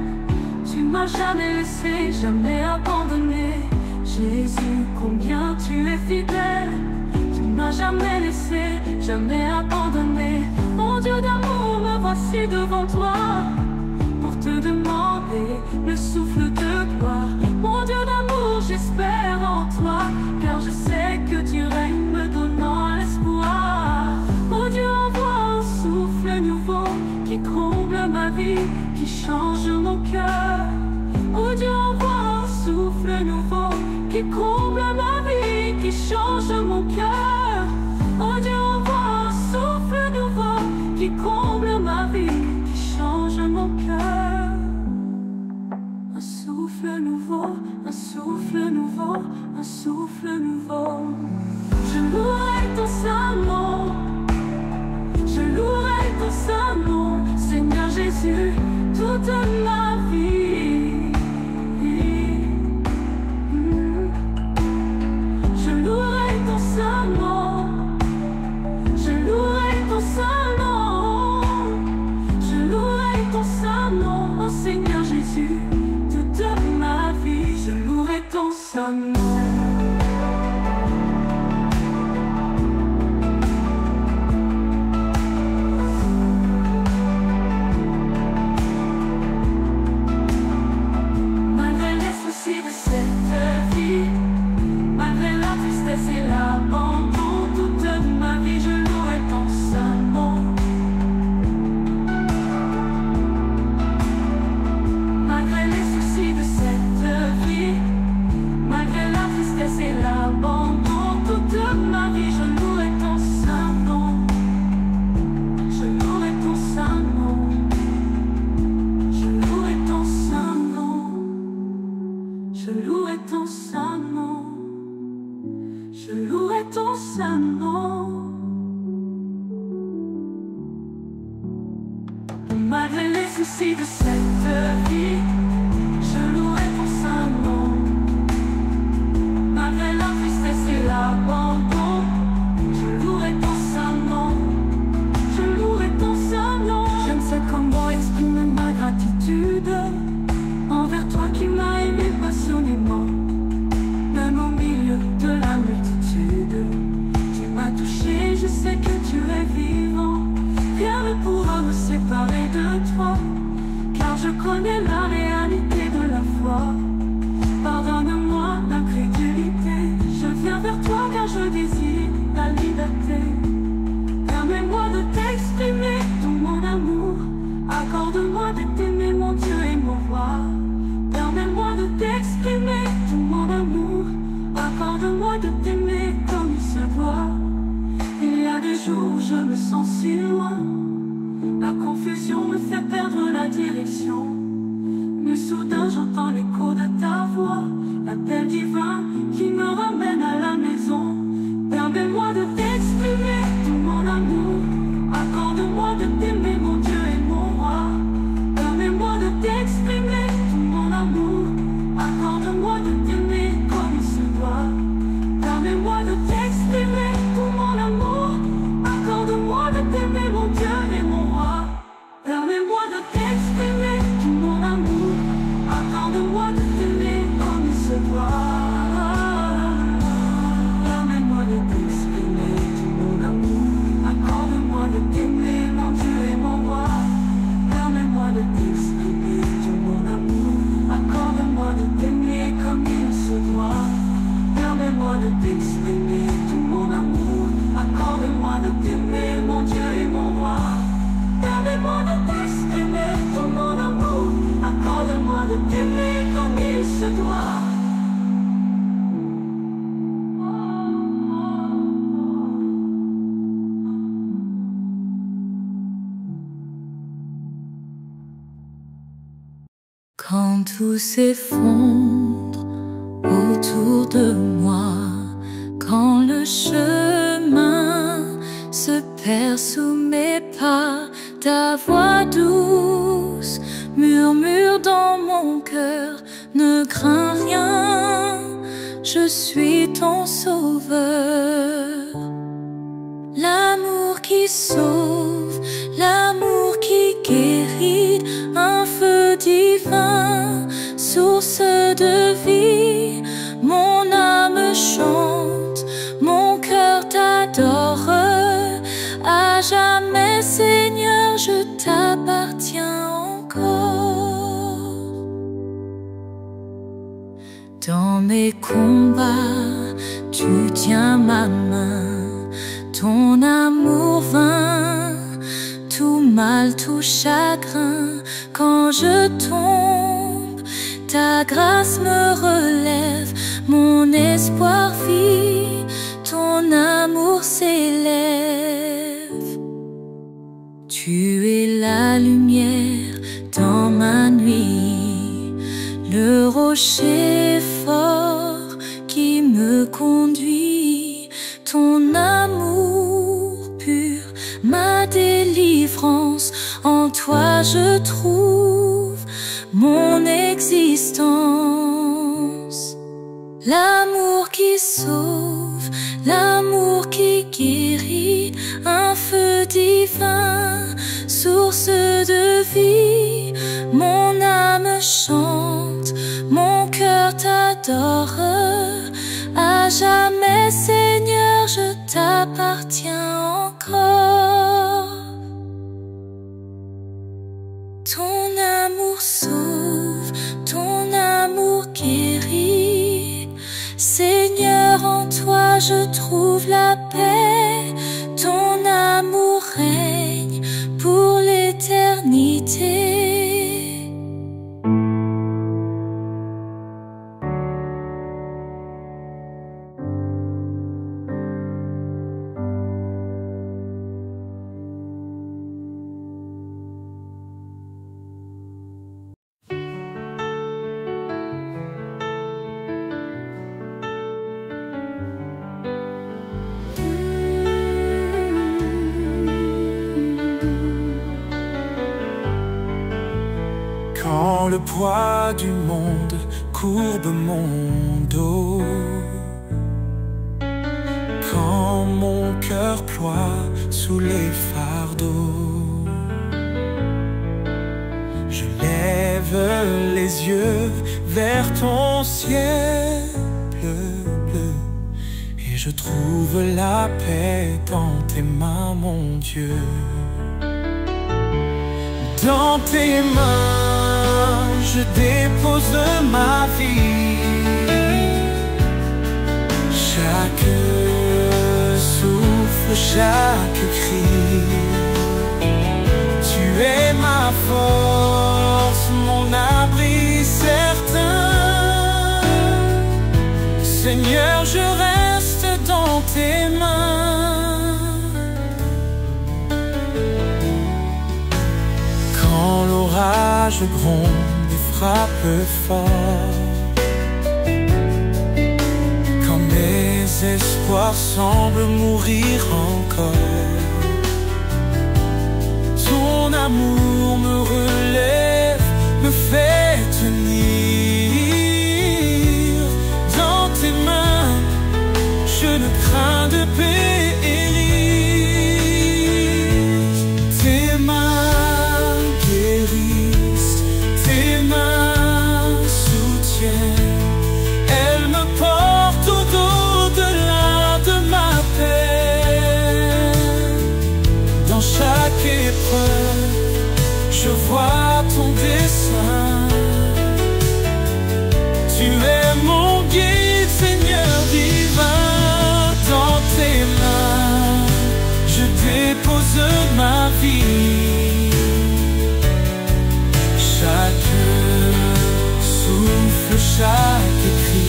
tu m'as jamais laissé, jamais abandonné. Jésus, combien tu es fidèle, tu m'as jamais laissé, jamais abandonné. Mon Dieu d'amour, me voici devant toi, pour te demander le souffle de gloire. Mon Dieu d'amour, j'espère en toi, car je sais que tu règnes, me donnant l'espoir. Mon Dieu, envoie un souffle nouveau qui comble ma vie, qui change mon cœur. Mon Dieu, envoie un souffle nouveau qui comble ma vie, qui change mon cœur. Mon Dieu, envoie un souffle nouveau qui comble ma vie, qui change mon cœur. Un souffle nouveau, un souffle nouveau, un souffle nouveau. Je louerai ton saint nom, je louerai ton saint nom, Seigneur Jésus, toute ma vie. Je louerai ton saint nom, je louerai ton saint nom, je louerai ton saint nom, oh Seigneur Jésus, toute ma vie, je louerai ton saint nom. C'est l'abandon, toute ma vie je louerai ton saint nom. Malgré les soucis de cette vie, malgré la tristesse et l'abandon, toute ma vie je louerai ton saint nom. Je louerai ton saint nom, je louerai ton saint nom, je louerai ton saint nom. Je louerai ton saint nom. Malgré les soucis de cette vie, je louerai ton saint nom. Malgré la tristesse et l'abandon, je louerai ton saint nom. Je louerai ton saint nom. Je ne sais comment exprimer ma gratitude envers toi qui m'as aimé passionnément. Même au milieu de la multitude, tu m'as touché, je sais que tu es vivant. Rien ne pourra me séparer de toi, car sens si loin. La confusion me fait perdre la direction. Mais soudain j'entends l'écho de ta voix, l'appel divin qui me ramène à la maison. Permets-moi de t'exprimer tout mon amour. Accorde-moi de t'aimer mon Dieu et mon roi. Permets-moi de t'exprimer tout mon amour. Accorde-moi de t'aimer comme il se doit. Permets-moi de t'exprimer tout mon amour. Accorde-moi de t'aimer mon Dieu et mon roi. Permets-moi de t'exprimer tout mon amour. Accorde-moi de t'aimer comme il se doit. Permets-moi de t'exprimer tout mon amour. Accorde-moi de t'aimer mon Dieu et mon roi. Permets-moi de t'exprimer tout mon amour. Accorde-moi de t'aimer comme il se doit. Permets-moi de t'exprimer tout mon amour. Accorde-moi de t'aimer mon Dieu et mon roi. Permets-moi de t'exprimer tout mon amour. Accorde-moi de t'aimer comme il se doit. Quand tout s'effondre autour de moi, quand le chemin se perd sous mes pas, ta voix douce murmure dans mon cœur: ne crains rien, je suis ton sauveur. L'amour qui sauve, l'amour qui guérit, un feu divin, source de vie. Mon âme chante, mon cœur t'adore. À jamais, Seigneur, je t'appartiens encore. Dans mes combats, tu tiens ma main. Ton amour vain, tout mal, tout chagrin. Quand je tombe, ta grâce me relève. Mon espoir vit, ton amour s'élève. Tu es la lumière dans ma nuit, le rocher fort qui me conduit. Ton amour pur, ma délivrance, en toi je trouve mon existence. L'amour qui sauve, l'amour qui guérit, un feu divin, source de vie. Mon âme chante, mon cœur t'adore. À jamais, Seigneur, je t'appartiens encore. Ton amour sauve, ton amour guérit. Seigneur, en toi je trouve la paix. Ton amour règne pour l'éternité. Quand le poids du monde courbe mon dos, quand mon cœur ploie sous les fardeaux, je lève les yeux vers ton ciel bleu, bleu, et je trouve la paix dans tes mains, mon Dieu. Dans tes mains, je dépose ma vie. Chaque souffle, chaque cri. Tu es ma force, mon abri certain. Seigneur, je reste dans tes mains. bas, je gronde et frappe fort. Quand mes espoirs semblent mourir encore, ton amour me relève, me fait tenir. Dans tes mains, je ne crains de périr. Tes mains guérissent, tes mains soutiennent. Elles me portent au-delà de ma peine. Dans chaque épreuve, je vois ton dessein. Tu es mon guide, Seigneur divin. Dans tes mains, je dépose ma vie. Chaque souffle, chaque cri.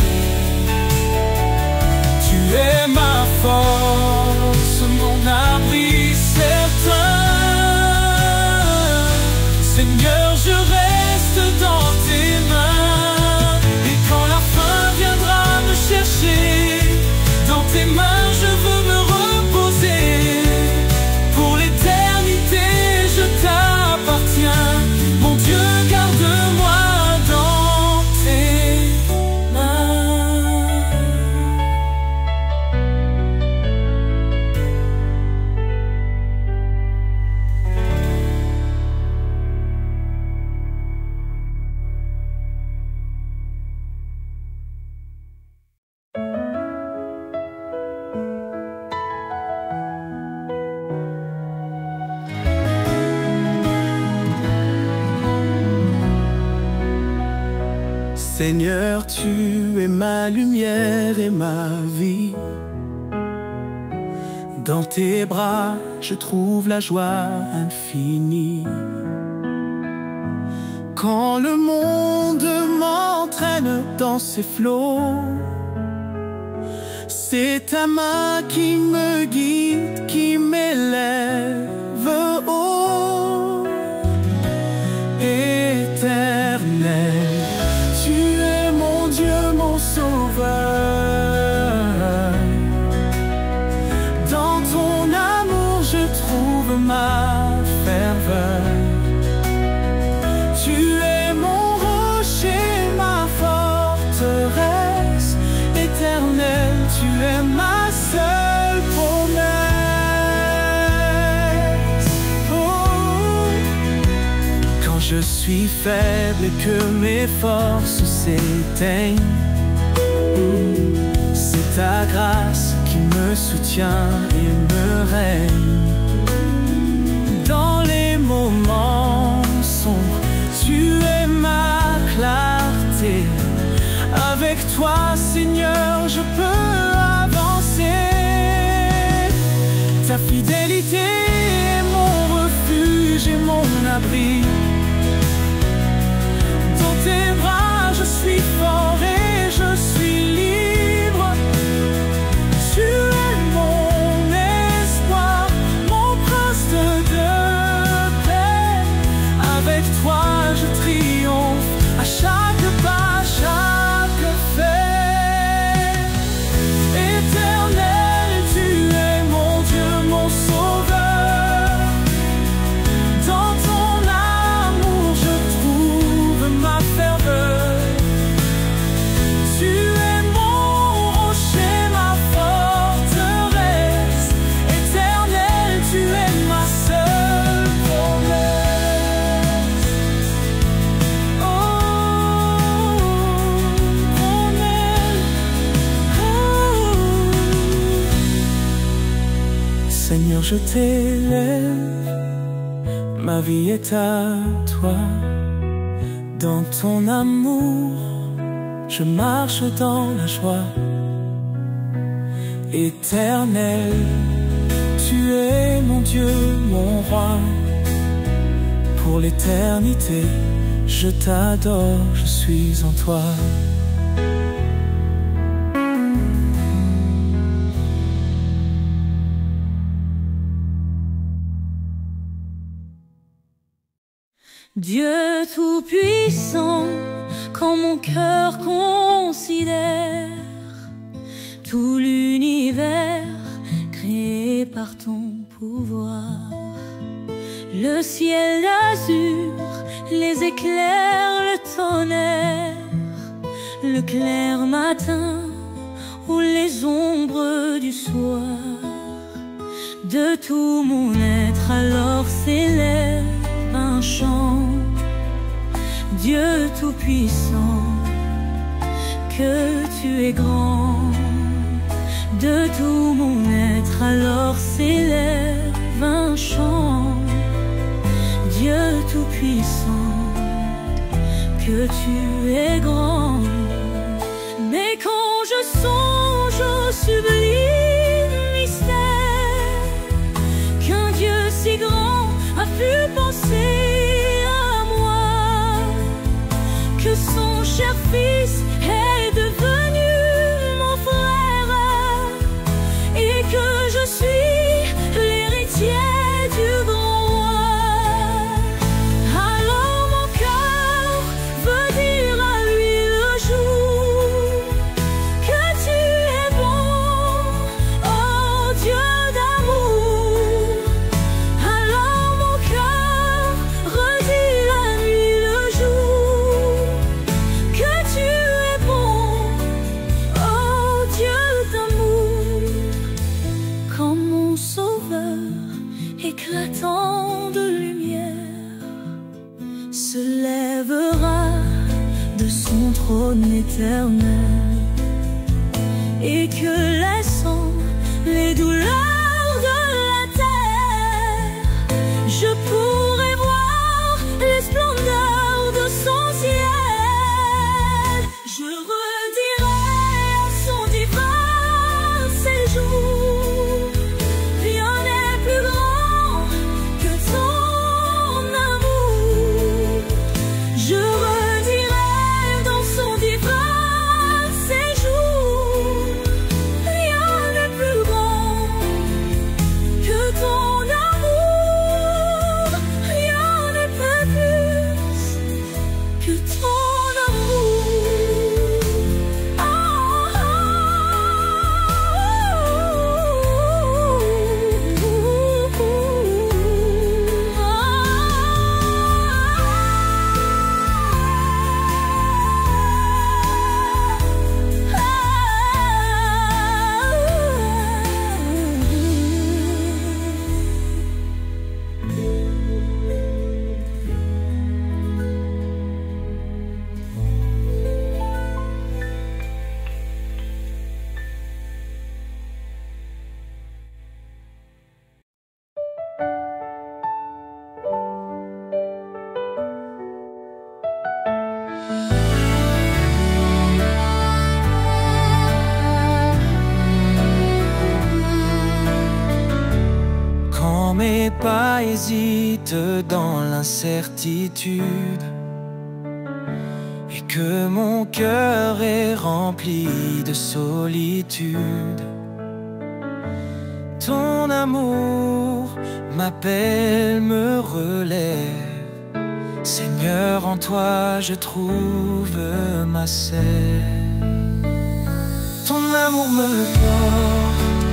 Tu es ma force, mon abri certain. Seigneur, je reste dans tes mains. Et quand la fin viendra me chercher, dans tes mains je veux me reposer. Pour l'éternité je t'appartiens. Mon Dieu, garde-moi dans tes mains. Seigneur, tu es ma lumière et ma vie. Dans tes bras, je trouve la joie infinie. Quand le monde m'entraîne dans ses flots, c'est ta main qui me guide, qui m'élève haut. Éternel, tu es mon Dieu, mon sauveur. Dans ton amour, je trouve ma ferveur. Tu es mon rocher, ma forteresse. Éternel, tu es ma seule promesse. Oh. Quand je suis faible et que mes forces s'éteignent, c'est ta grâce qui me soutient et me règne. Dans les moments sombres, tu es ma clarté. Avec toi, Seigneur, je peux avancer. Ta fidélité est mon refuge et mon abri. Dans tes bras, je suis fort et je suis libre. Tu es mon espoir, mon prince de paix. Avec toi, je triomphe à chaque pas, chaque fait. Éternel, tu es mon Dieu, mon sauveur. Dans ton amour, je trouve ma ferveur. Tu es mon rocher, ma forteresse. Éternel, tu es ma seule promesse. Oh, promesse. Oh. Seigneur, je t'élève. Ma vie est à toi. Dans ton amour, je marche dans la joie. Éternel, tu es mon Dieu, mon roi. Pour l'éternité, je t'adore, je suis en toi. Dieu tout-puissant, quand mon cœur considère tout l'univers créé par ton pouvoir, le ciel d'azur, les éclairs, le tonnerre, le clair matin ou les ombres du soir, de tout mon être alors s'élève un chant. Dieu tout-puissant, que tu es grand. De tout mon être alors s'élève un chant. Dieu tout-puissant, que tu es grand. Mais quand je songe au sublime mystère qu'un Dieu si grand a pu penser à moi, que son cher fils est devenu mon frère et que je suis l'héritier du grand roi, alors mon cœur veut dire à lui le jour que tu es bon, oh Dieu d'amour. Alors mon cœur redit la nuit le jour que tu es bon, oh Dieu d'amour. Quand mon sauveur éclatant de lumière se lèvera de son trône éternel et que laissant les douleurs de la terre, je pourrai voir les splendeurs de son ciel. Je redirai à son divin séjour, rien n'est plus grand que ton amour. Je redirai dans son divin séjour, rien n'est plus grand que ton amour. Rien n'est pas plus que ton amour. Quand mes pas hésitent dans l'incertitude et que mon cœur est rempli de solitude, ton amour m'appelle, me relève. Seigneur, en toi je trouve ma selle. Ton amour me porte,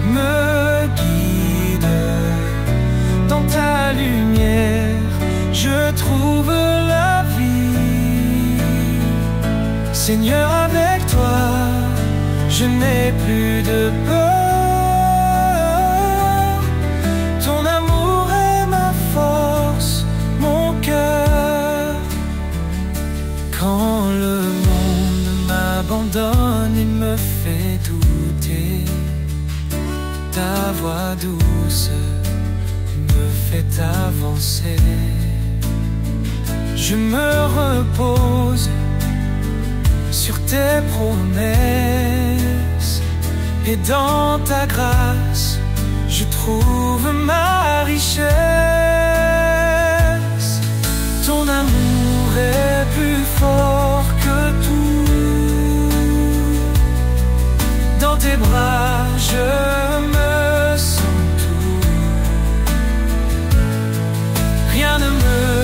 me guide. Dans ta lumière, je trouve la vie. Seigneur, avec toi, je n'ai plus de peur. Ton amour est ma force, mon cœur. Quand le monde m'abandonne et me fait douter, ta voix douce me fait avancer. Je me repose sur tes promesses et dans ta grâce je trouve ma richesse. Ton amour est plus fort que tout. Dans tes bras je me sens tout. Rien ne me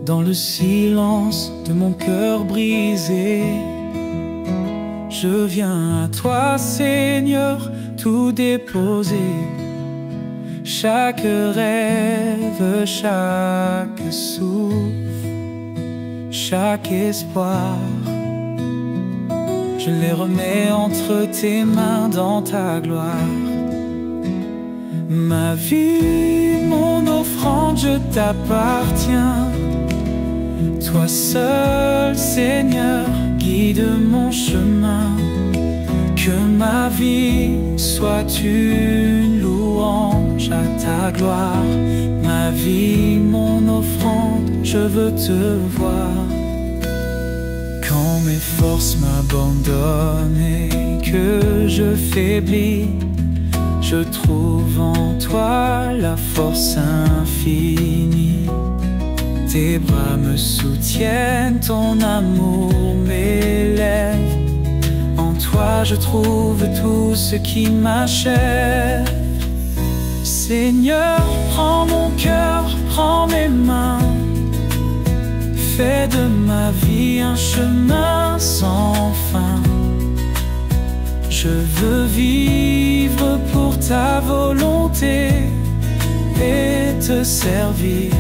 Dans le silence de mon cœur brisé, je viens à toi, Seigneur, tout déposer. Chaque rêve, chaque souffle, chaque espoir, je les remets entre tes mains dans ta gloire. Ma vie, mon offrande, je t'appartiens. Toi seul, Seigneur, guide mon chemin. Que ma vie soit une louange à ta gloire. Ma vie, mon offrande, je veux te voir. Quand mes forces m'abandonnent et que je faiblis, je trouve en toi la force infinie. Tes bras me soutiennent, ton amour m'élève. En toi je trouve tout ce qui m'achève. Seigneur, prends mon cœur, prends mes mains. Fais de ma vie un chemin sans fin. Je veux vivre pour ta volonté et te servir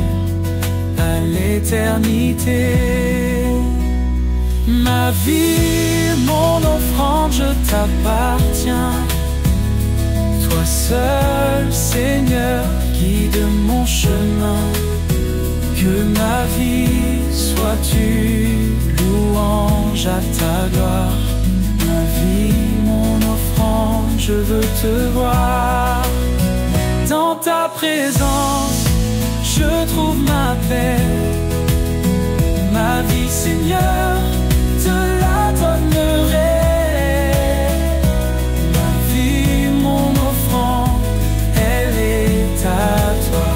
à l'éternité. Ma vie, mon offrande, je t'appartiens. Toi seul, Seigneur, guide mon chemin. Que ma vie soit une louange à ta gloire. Ma vie, mon offrande, je veux te voir. Dans ta présence, je trouve ma paix. Ma vie, Seigneur, te la donnerai. Ma vie, mon offrande, elle est à toi.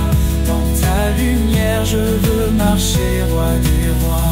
Dans ta lumière, je veux marcher, roi des rois.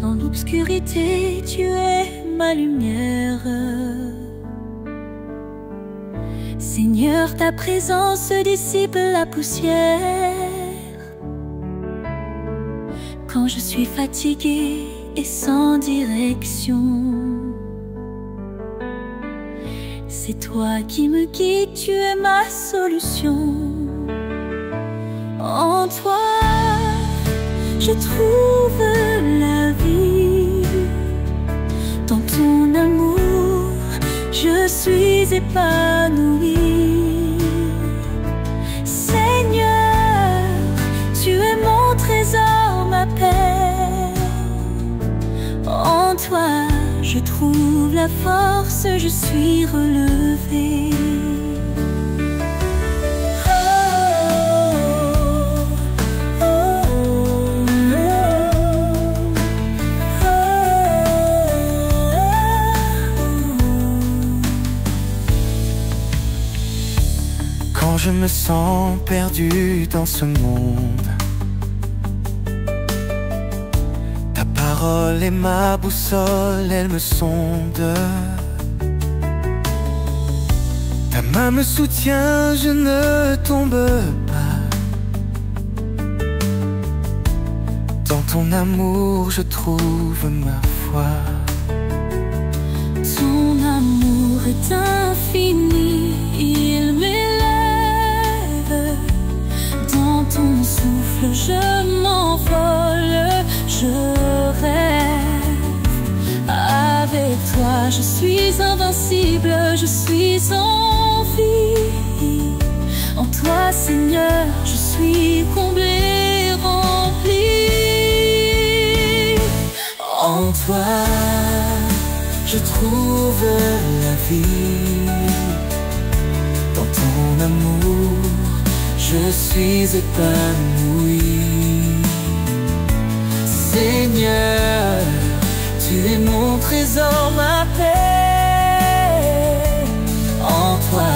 Dans l'obscurité, tu es ma lumière. Seigneur, ta présence dissipe la poussière. Quand je suis fatiguée et sans direction, c'est toi qui me guides, tu es ma solution. En toi, je trouve la vie. Dans ton amour, je suis épanouie. Seigneur, tu es mon trésor, ma paix. En toi, je trouve la force, je suis relevée. Quand je me sens perdu dans ce monde, ta parole est ma boussole, elle me sonde. Ta main me soutient, je ne tombe pas. Dans ton amour, je trouve ma foi. Ton amour est infini, il m'élève. Dans ton souffle, je m'envole, je rêve. Avec toi, je suis invincible, je suis en vie. En toi, Seigneur, je suis comblé, rempli. En toi, je trouve la vie. Dans ton amour, je suis épanoui. Seigneur, tu es mon trésor, ma paix. En toi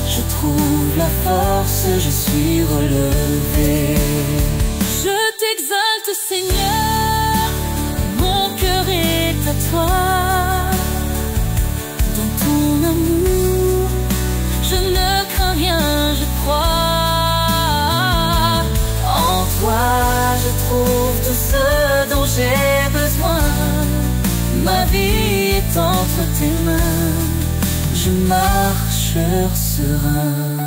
je trouve la force, je suis relevé. Je t'exalte, Seigneur, mon cœur est à toi. Dans ton amour, je ne crains rien, je crois. En toi je trouve tout ce dont j'ai besoin. Ma vie est entre tes mains, je marche serein.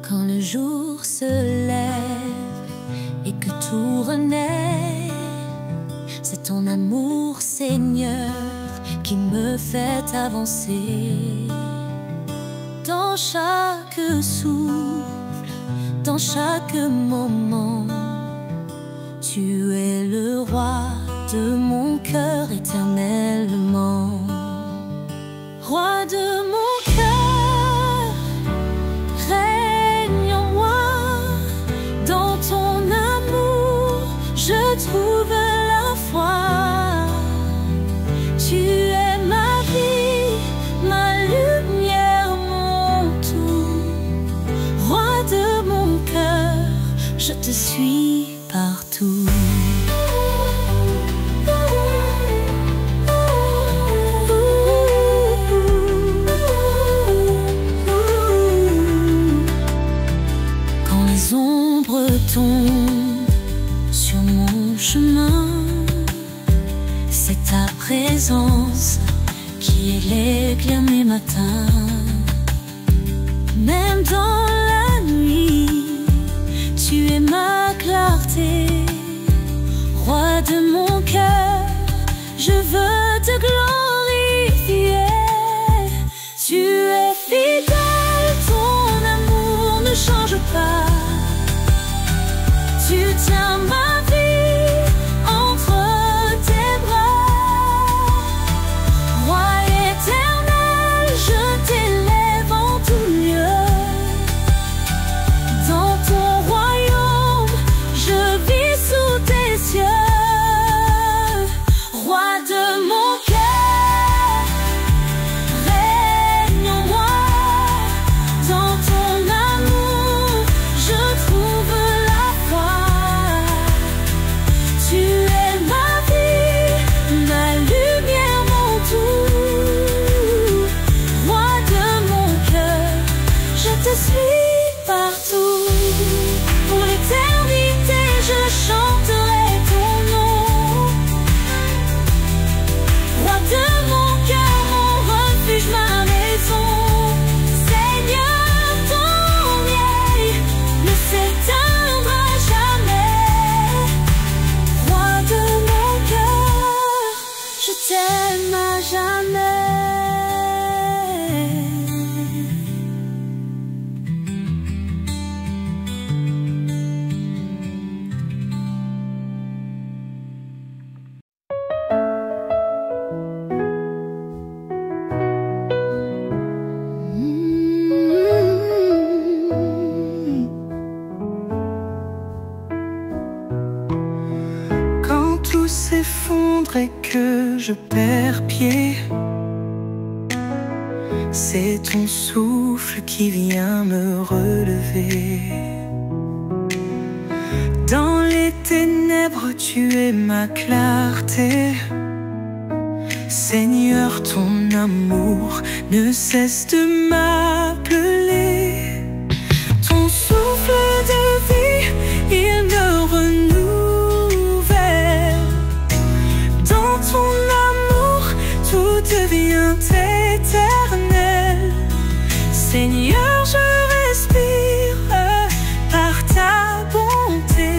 Quand le jour se lève et que tout renaît, c'est ton amour, Seigneur, qui me fait avancer. Dans chaque souffle, dans chaque moment, tu es le roi de mon cœur éternellement. Roi de mon cœur, règne en moi. Dans ton amour, je trouve la foi. Tu es ma vie, ma lumière, mon tout. Roi de mon cœur, je te suis partout. Quand les ombres tombent sur mon chemin, c'est ta présence qui est l'éclair mes matins. Même dans la nuit, tu es ma clarté. Roi de mon cœur, je veux te glorifier. Tu es fidèle, ton amour ne change pas. Tu tiens ma vie entre tes bras. Roi éternel, je t'élève en tout lieu. Dans ton royaume, je vis sous tes cieux. Roi de mon cœur, règne en moi. Dans ton amour, je trouve la foi. Tu es ma vie, ma lumière, mon tout. Roi de mon cœur, je te suis partout. Pour l'éternité, je chanterai ton nom. Roi de mon cœur, mon refuge, ma maison. Seigneur, ton miel ne s'éteindra jamais. Roi de mon cœur, je t'aime à jamais. Quand tout s'effondre et que je perds pied, c'est ton souffle qui vient me relever. Dans les ténèbres, tu es ma clarté. Seigneur, ton amour ne cesse de m'appeler. Ton souffle de vie, il me renouvelle. Dans ton amour, tout devient éternel. Seigneur, je respire par ta bonté.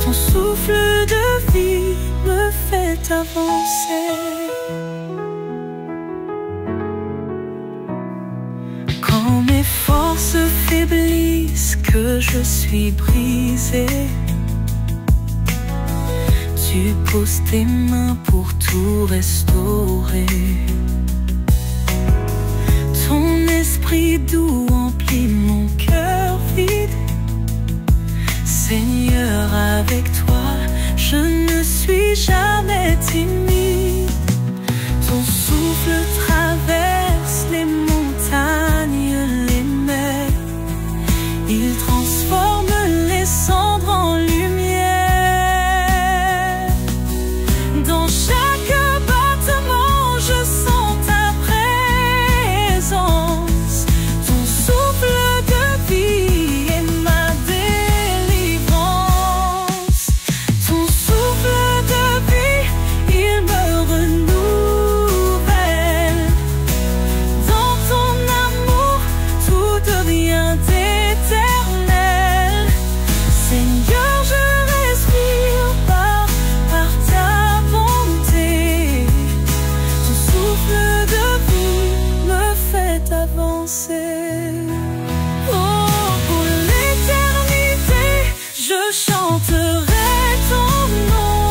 Ton souffle de vie me fait avancer. forces faiblissent, que je suis brisée, tu poses tes mains pour tout restaurer. Ton esprit doux emplit mon cœur vide. Seigneur, avec toi, je ne suis jamais timide. Ton souffle traverse les montagnes, les mers. Il transforme les cendres en lumière. Dans chaque battement, je sens ta présence. Ton souffle de vie est ma délivrance. Ton souffle de vie, il me renouvelle. Dans ton amour, tout devient éternel. Seigneur, je respire par ta bonté. Ton souffle de vie me fait avancer. Oh, pour l'éternité, je chanterai ton nom.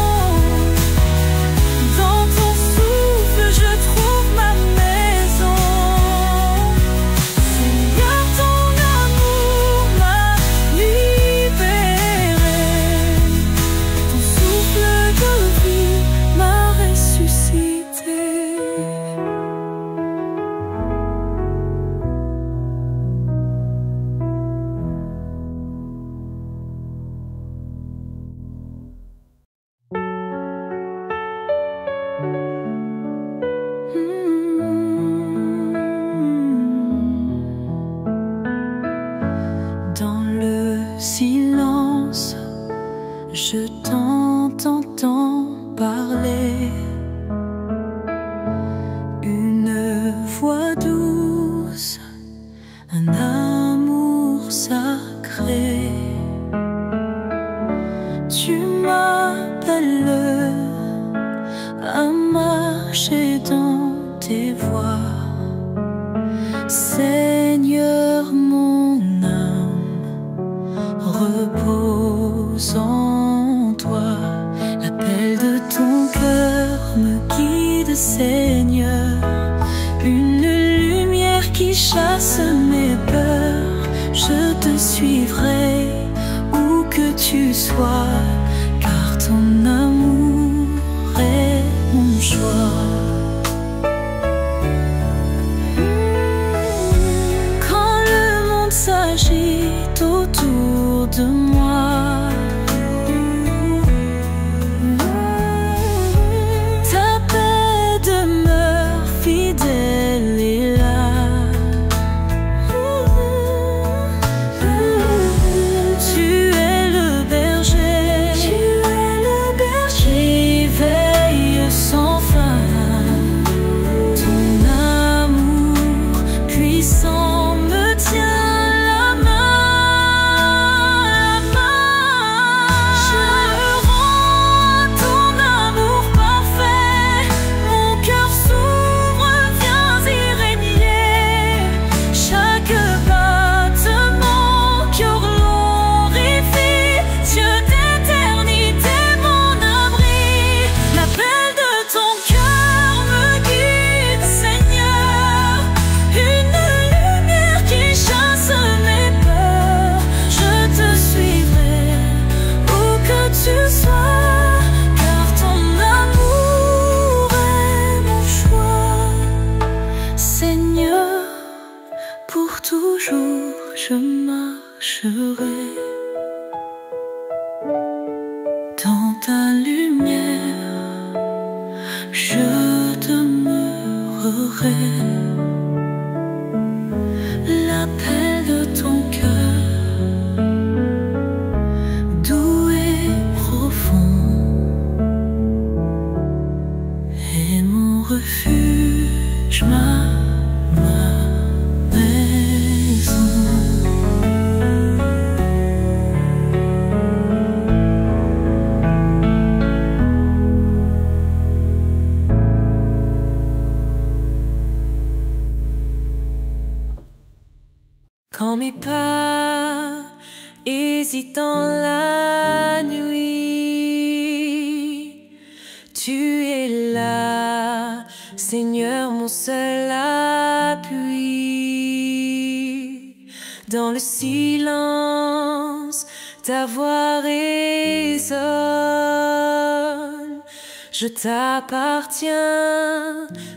Dans ton souffle, je trouve ma maison. Seigneur, ton amour m'a libéré. Ton souffle de vie m'a ressuscité. Dans le silence, je t'entends parler. Une voix douce, un amour sacré. Tu m'appelles à marcher dans tes voies. Seigneur, mon âme repose en toi. L'appel de ton cœur me guide, Seigneur. Une lumière qui chasse mes peurs. Je te suivrai où que tu sois, car ton amour est mon choix. Quand le monde s'agite autour de moi, ta paix demeure fidèle et là. Tu es le berger qui veille sans fin. Ton amour puissant me tient la main. Je rends ton amour parfait. Mon cœur s'ouvre, viens y régner. Chaque battement cœur glorifie. Dieu d'éternité, mon abri. L'appel de ton cœur me guide, Seigneur. Une lumière qui chasse mes peurs. Je te suivrai où que tu sois, car ton amour est mon choix. Seigneur, pour toujours je marcherai dans ta lumière. Je demeurerai. L'appel de ton cœur, doux et profond, est mon refuge, ma maison. Quand mes pas hésitent dans la nuit, tu es là, Seigneur, mon seul appui. Dans le silence, ta voix résonne. Je t'appartiens,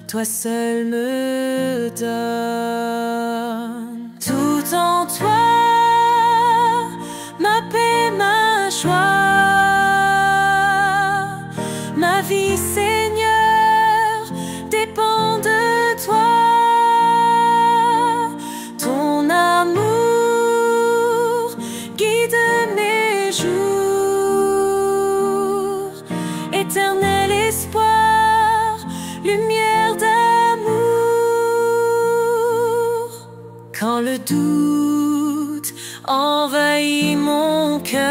toi seul me donne. Tout en toi, ma paix, ma joie, ma vie, Seigneur, dépend de toi. Ton amour guide mes jours, éternel espoir, lumière d'amour. Quand le doute envahit mon cœur,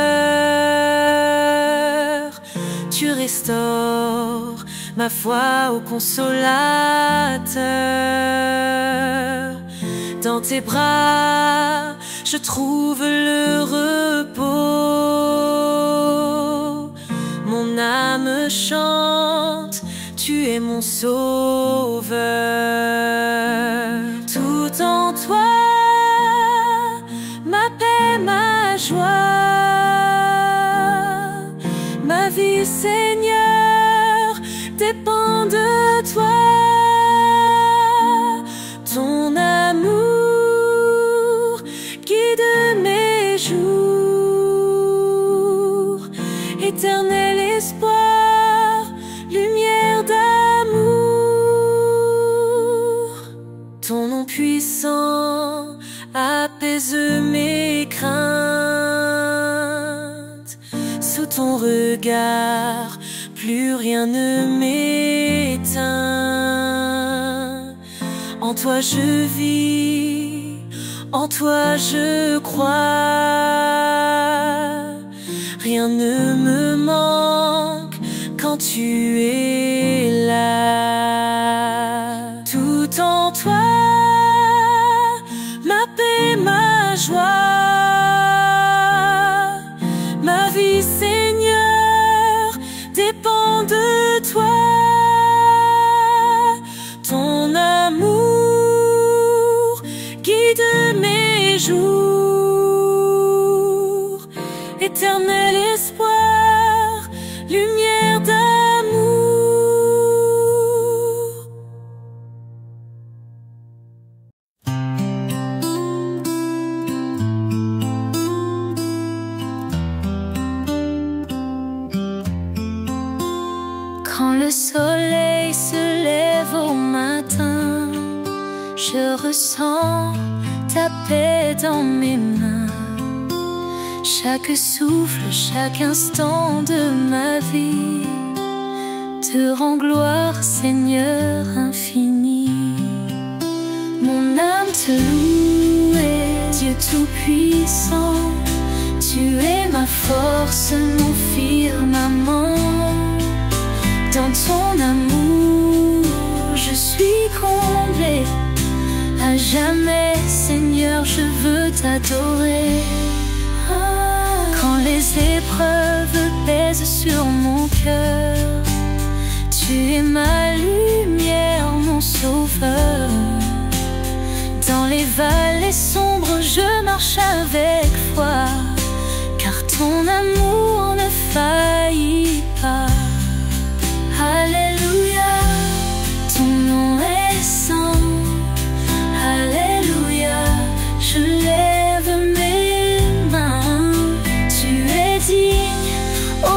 tu restaures ma foi au consolateur. Dans tes bras, je trouve le repos. Mon âme chante, tu es mon sauveur. Tout en toi, ma paix, ma joie, ma vie, Seigneur, dépend de toi. Ton amour guide mes jours, éternel espoir, lumière d'amour. Ton nom puissant apaise mes craintes. Sous ton regard, plus rien ne m'éteint. En toi je vis, en toi je crois. Rien ne me manque quand tu es là. Tout en toi, ma paix, ma joie, ma vie, Seigneur, dépend de toi. Ton amour guide mes jours, éternel espoir, lumière d'amour. Quand le soleil se lève au matin, je ressens ta paix dans mes mains. Chaque souffle, chaque instant de ma vie te rend gloire, Seigneur infini. Mon âme te loue, Dieu tout-puissant. Tu es ma force, mon firmament. Dans ton amour, je suis comblé. À jamais, Seigneur, je veux t'adorer. Quand les épreuves pèsent sur mon cœur, tu es ma lumière, mon sauveur. Dans les vallées sombres, je marche avec foi, car ton amour ne faillit pas. Alléluia, ton nom est saint. Alléluia, je lève mes mains. Tu es digne, ô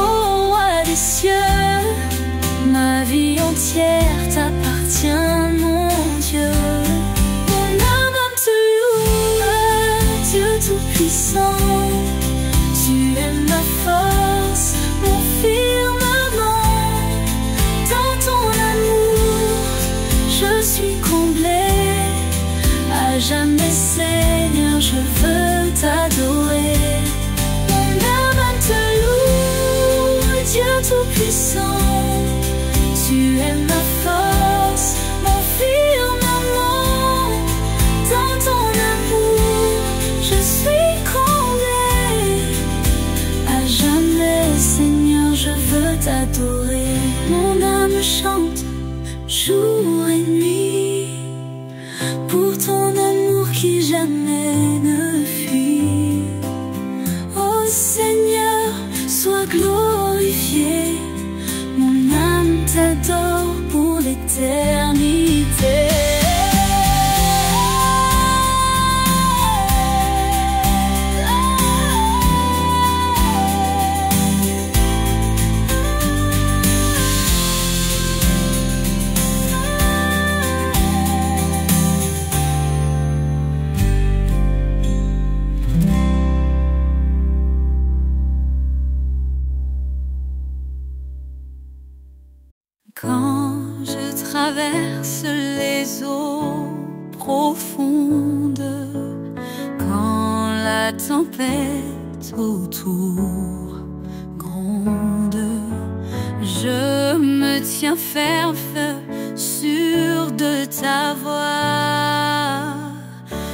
roi des cieux. Ma vie entière t'appartient, mon Dieu. Mon âme te loue, Dieu tout-puissant. Tu es ma force, mon firmament. Dans ton amour, je suis comblé. À jamais, Seigneur, je veux t'adorer. Mon âme te loue, Dieu tout-puissant. Tu es ma force, mon firmament. Dans ton amour, pour ton amour qui jamais ne fuit. Ô Seigneur, sois glorifié, mon âme t'adore pour l'éternité. Quand je traverse les eaux profondes, quand la tempête autour gronde, je me tiens ferme, sûr de ta voix.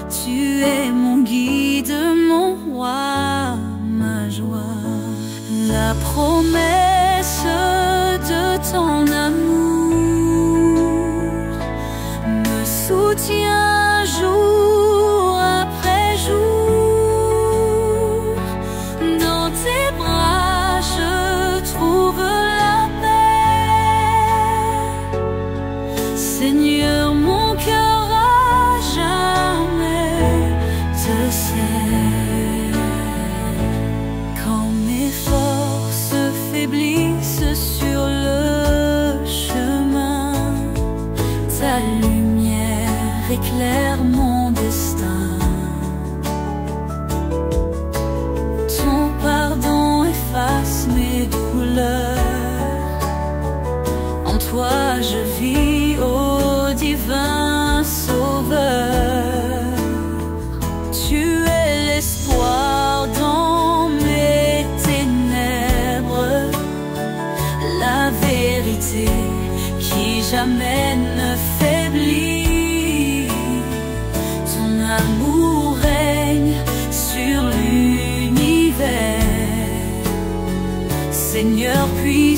Tu es mon guide, mon roi, ma joie. La promesse de ton amour me soutient jour après jour. Dans tes bras je trouve la paix. Seigneur, mon cœur à jamais te sert. Quand mes forces faiblissent sur le chemin, ta lumière éclaire mon destin. Ton pardon efface mes douleurs. En toi je vis, ô divin Sauveur. Tu es l'espoir dans mes ténèbres, la vérité qui jamais ne faiblit. Ton amour règne sur l'univers. Seigneur, puis